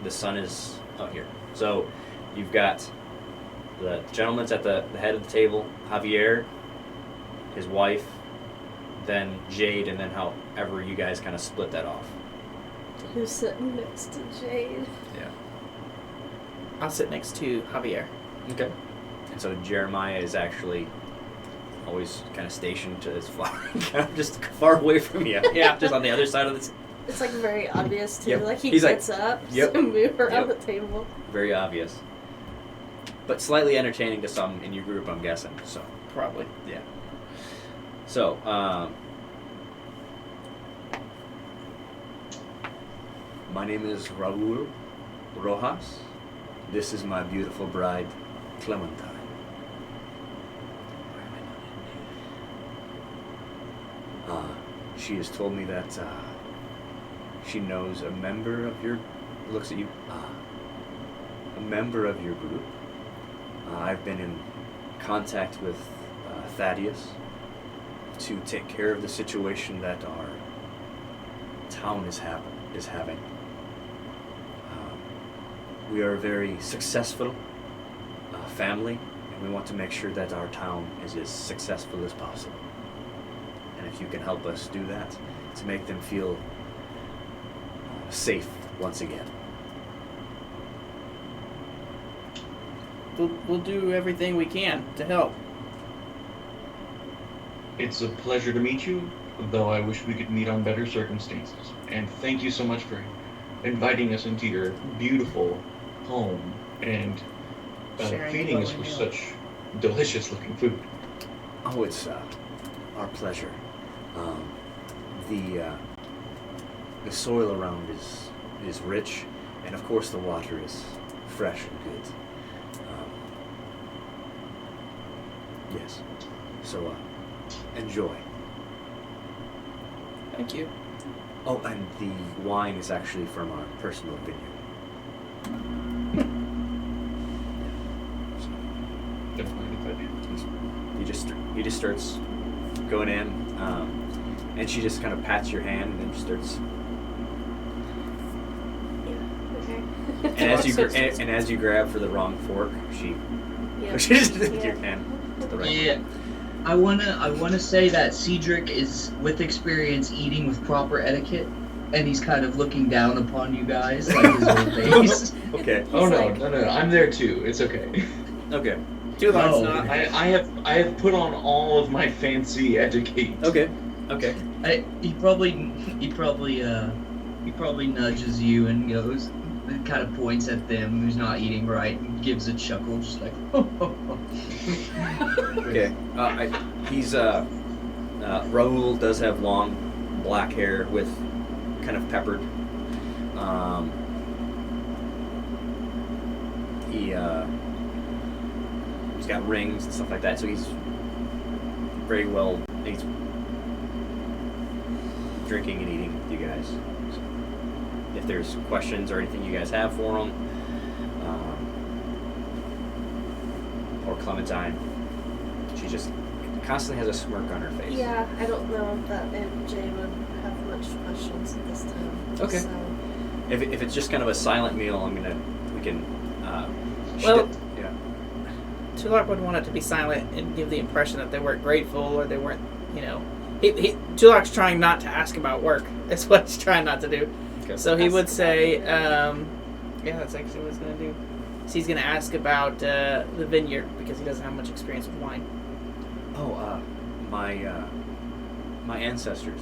[SPEAKER 1] The sun is out here. So you've got the gentleman's at the head of the table, Javier, his wife, then Jade, and then however you guys kind of split that off.
[SPEAKER 4] Who's sitting next to Jade?
[SPEAKER 1] Yeah.
[SPEAKER 3] I'll sit next to Javier.
[SPEAKER 1] Okay. And so Jeremiah is actually always kind of stationed to as far, kind of just far away from you.
[SPEAKER 3] Yeah.
[SPEAKER 1] Just on the other side of the.
[SPEAKER 4] It's like very obvious too.
[SPEAKER 1] Yep.
[SPEAKER 4] Like he
[SPEAKER 1] He's like,
[SPEAKER 4] gets up
[SPEAKER 1] yep.
[SPEAKER 4] to move around
[SPEAKER 1] Yep.
[SPEAKER 4] the table.
[SPEAKER 1] Very obvious. But slightly entertaining to some in your group, I'm guessing. So.
[SPEAKER 3] Probably.
[SPEAKER 1] Yeah. So, my name is Raul Rojas. This is my beautiful bride, Clementine. She has told me that she knows a member of your, looks at you, a member of your group. I've been in contact with Thaddeus to take care of the situation that our town is having. We are a very successful family, and we want to make sure that our town is as successful as possible. And if you can help us do that, to make them feel safe once again.
[SPEAKER 3] We'll do everything we can to help.
[SPEAKER 5] It's a pleasure to meet you, though I wish we could meet on better circumstances. And thank you so much for inviting us into your beautiful home and
[SPEAKER 3] Sharing
[SPEAKER 5] feeding us
[SPEAKER 3] what we
[SPEAKER 5] with
[SPEAKER 3] know.
[SPEAKER 5] such delicious looking food.
[SPEAKER 1] Oh, it's our pleasure. The soil around is rich, and of course the water is fresh and good. Yes. So enjoy.
[SPEAKER 3] Thank you.
[SPEAKER 1] Oh, and the wine is actually from our personal vineyard. So,
[SPEAKER 5] Don't mind if I do.
[SPEAKER 1] he just starts going in, and she just kind of pats your hand and then just starts.
[SPEAKER 4] Yeah. Okay.
[SPEAKER 1] And as you grab for the wrong fork, she
[SPEAKER 4] Yeah.
[SPEAKER 1] pushes
[SPEAKER 4] Yeah.
[SPEAKER 1] your hand to the right.
[SPEAKER 2] Yeah. I wanna say that Cedric is with experience eating with proper etiquette, and he's kind of looking down upon you guys like his old face.
[SPEAKER 1] Okay.
[SPEAKER 5] Oh no,
[SPEAKER 4] like-
[SPEAKER 5] no, I'm there too. It's okay.
[SPEAKER 1] Okay.
[SPEAKER 3] Two large
[SPEAKER 2] Oh.
[SPEAKER 3] not.
[SPEAKER 5] I have put on all of my fancy etiquette.
[SPEAKER 1] Okay. Okay.
[SPEAKER 2] He probably nudges you and goes, and kind of points at them who's not eating right, and gives a chuckle, just like.
[SPEAKER 1] Okay. He's Raul does have long black hair with kind of peppered. He's got rings and stuff like that, so he's very well. He's drinking and eating with you guys. So if there's questions or anything you guys have for him, or Clementine, she just constantly has a smirk on her face.
[SPEAKER 4] Yeah, I don't know if Jay would have much questions at this time.
[SPEAKER 1] Okay.
[SPEAKER 4] So,
[SPEAKER 1] If it's just kind of a silent meal, we can. she
[SPEAKER 3] Well-
[SPEAKER 1] did- yeah.
[SPEAKER 3] Tulak would want it to be silent and give the impression that they weren't grateful or they weren't, Tulak's trying not to ask about work. That's what he's trying not to do.
[SPEAKER 1] Okay.
[SPEAKER 3] So he
[SPEAKER 4] Ask
[SPEAKER 3] would
[SPEAKER 4] about
[SPEAKER 3] say,
[SPEAKER 4] the
[SPEAKER 3] yeah, that's actually what he's going to do. So he's going to ask about the vineyard because he doesn't have much experience with wine.
[SPEAKER 1] Oh, my ancestors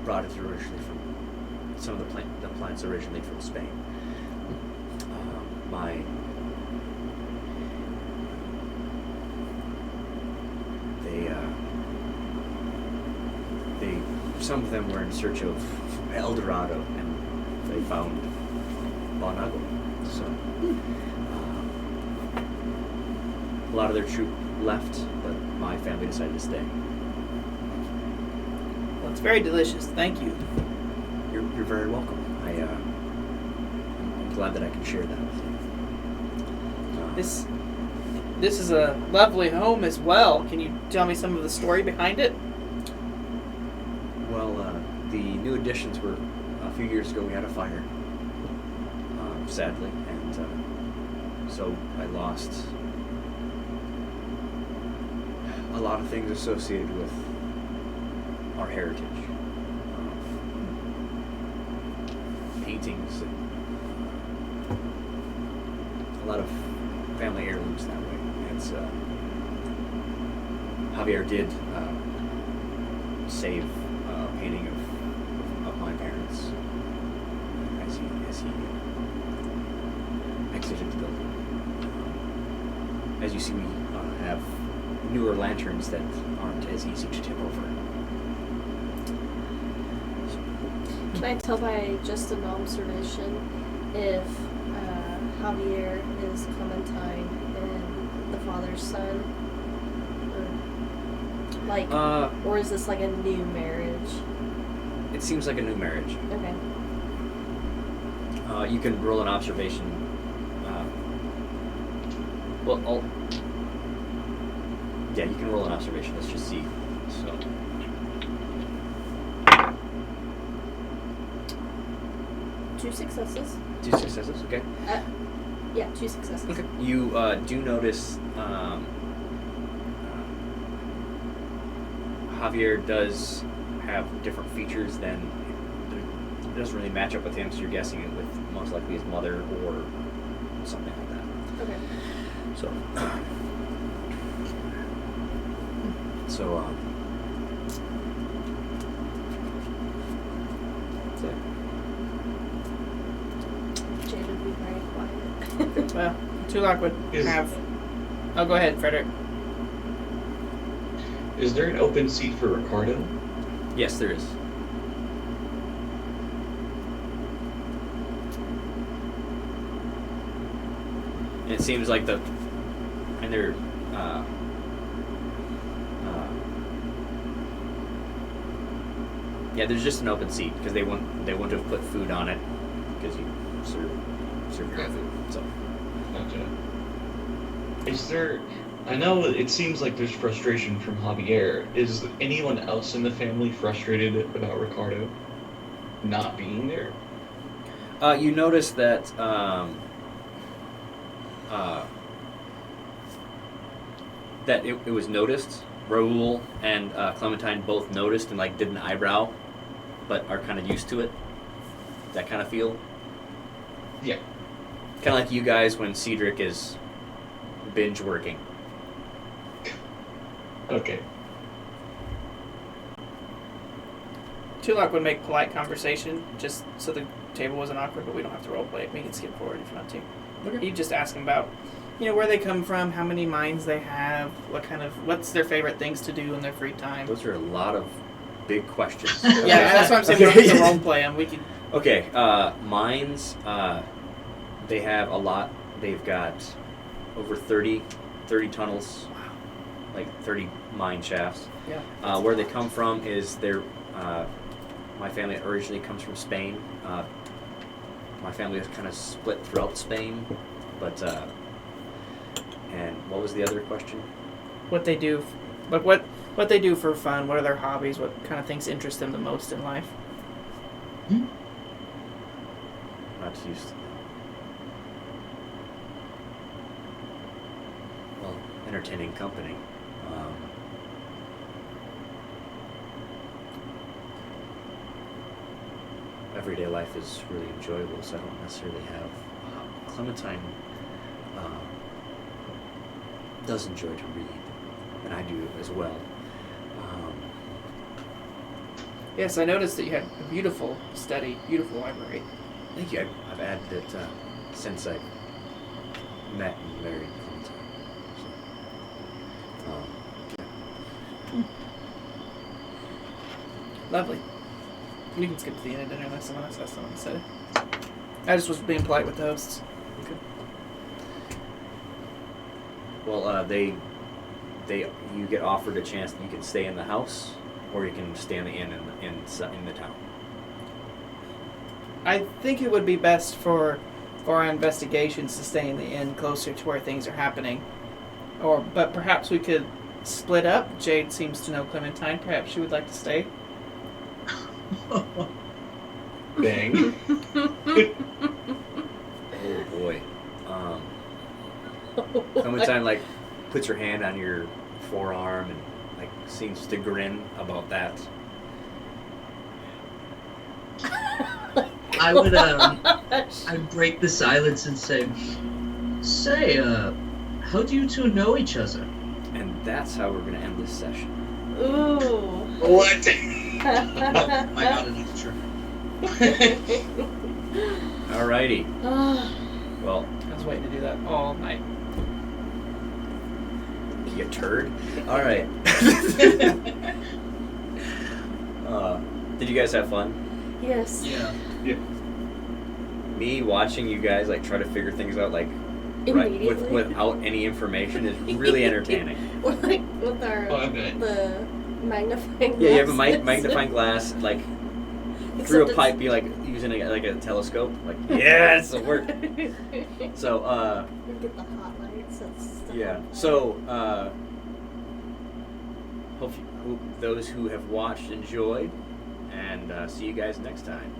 [SPEAKER 1] brought it originally from some of the plants originally from Spain. Some of them were in search of El Dorado, and they found Bonago. So a lot of their troop left, but my family decided to stay.
[SPEAKER 3] Well, it's very delicious. Thank you.
[SPEAKER 1] You're very welcome. I'm glad that I can share that with you.
[SPEAKER 3] This is a lovely home as well. Can you tell me some of the story behind it?
[SPEAKER 1] Well, the new additions were a few years ago. We had a fire, sadly, and so I lost a lot of things associated with our heritage. Paintings and a lot of family heirlooms that way. It's Javier did save a painting of my parents as he exited the building. As you see, we have newer lanterns that aren't as easy to tip over.
[SPEAKER 4] Can I tell by just an observation if Javier is Clementine and the father's son? Or is this like a new marriage?
[SPEAKER 1] It seems like a new marriage.
[SPEAKER 4] Okay.
[SPEAKER 1] You can roll an observation. Yeah, you can roll an observation. Let's just see. So.
[SPEAKER 4] Two successes.
[SPEAKER 1] 2 successes. Okay.
[SPEAKER 4] Yeah, 2 successes.
[SPEAKER 1] Okay. You do notice Javier does have different features than it doesn't really match up with him, so you're guessing it with most likely his mother or something like that.
[SPEAKER 4] Okay.
[SPEAKER 1] So,
[SPEAKER 4] Jade would be very quiet.
[SPEAKER 3] Well, Tulak would have. Oh, go ahead, Frederick.
[SPEAKER 5] Is there an open seat for Ricardo?
[SPEAKER 1] yes, there is. And it seems like they're yeah, there's just an open seat because they wouldn't have put food on it because you serve your own food. So
[SPEAKER 5] Gotcha. Is there... I know it seems like there's frustration from Javier. Is anyone else in the family frustrated about Ricardo not being there?
[SPEAKER 1] you notice that that it was noticed. Raul and Clementine both noticed and like did an eyebrow, but are kind of used to it. That kind of feel.
[SPEAKER 5] Yeah.
[SPEAKER 1] Kind of like you guys when Cedric is binge working.
[SPEAKER 5] Okay.
[SPEAKER 3] Tulak would make polite conversation just so the table wasn't awkward, but we don't have to roleplay it. We can skip forward if you want to.
[SPEAKER 1] Okay.
[SPEAKER 3] You just ask them about, where they come from, how many minds they have, what's their favorite things to do in their free time.
[SPEAKER 1] Those are a lot of big questions.
[SPEAKER 3] Yeah, that's what I'm saying. We don't need to roleplay them. We can.
[SPEAKER 1] Okay, mines, they have a lot. They've got over 30 tunnels, like 30 mine shafts.
[SPEAKER 3] Yeah.
[SPEAKER 1] Where they come from is my family originally comes from Spain. My family is kind of split throughout Spain, but, and what was the other question?
[SPEAKER 3] What they do, what they do for fun. What are their hobbies? What kind of things interest them the most in life?
[SPEAKER 1] Not used to. Well, entertaining company. Everyday life is really enjoyable, so I don't necessarily have. Clementine does enjoy to read, and I do as well.
[SPEAKER 3] Yes, I noticed that you had a beautiful study, beautiful library.
[SPEAKER 1] Thank you. I've added it since I met and married Clementine. So,
[SPEAKER 3] Lovely. We can skip to the end of dinner unless someone else has something to say. I just was being polite with the hosts.
[SPEAKER 1] okay. Well, you get offered a chance that you can stay in the house, or you can stay in the inn in the town.
[SPEAKER 3] I think it would be best for our investigations to stay in the inn closer to where things are happening. But perhaps we could split up. Jade seems to know Clementine. Perhaps she would like to stay.
[SPEAKER 5] Bang.
[SPEAKER 1] Oh boy. Clementine like puts her hand on your forearm and like seems to grin about that.
[SPEAKER 2] I would I'd break the silence and say, how do you two know each other?
[SPEAKER 1] And that's how we're gonna end this session.
[SPEAKER 4] Ooh.
[SPEAKER 5] What?
[SPEAKER 2] Oh my god, another trick.
[SPEAKER 1] Alrighty. Well,
[SPEAKER 3] I was waiting to do that all night.
[SPEAKER 1] you turd. All right. Did you guys have fun?
[SPEAKER 4] Yes.
[SPEAKER 2] Yeah.
[SPEAKER 1] Me watching you guys like try to figure things out like
[SPEAKER 4] Immediately.
[SPEAKER 1] without any information is really entertaining.
[SPEAKER 4] Or like with our
[SPEAKER 5] Oh, I bet.
[SPEAKER 4] the magnifying glass.
[SPEAKER 1] Yeah, you have a magnifying glass like through a
[SPEAKER 4] Except
[SPEAKER 1] pipe, be like using a telescope. Like yes, it worked. So
[SPEAKER 4] We get the hot lights. That's the
[SPEAKER 1] yeah.
[SPEAKER 4] fun part.
[SPEAKER 1] So hope those who have watched enjoyed, and see you guys next time.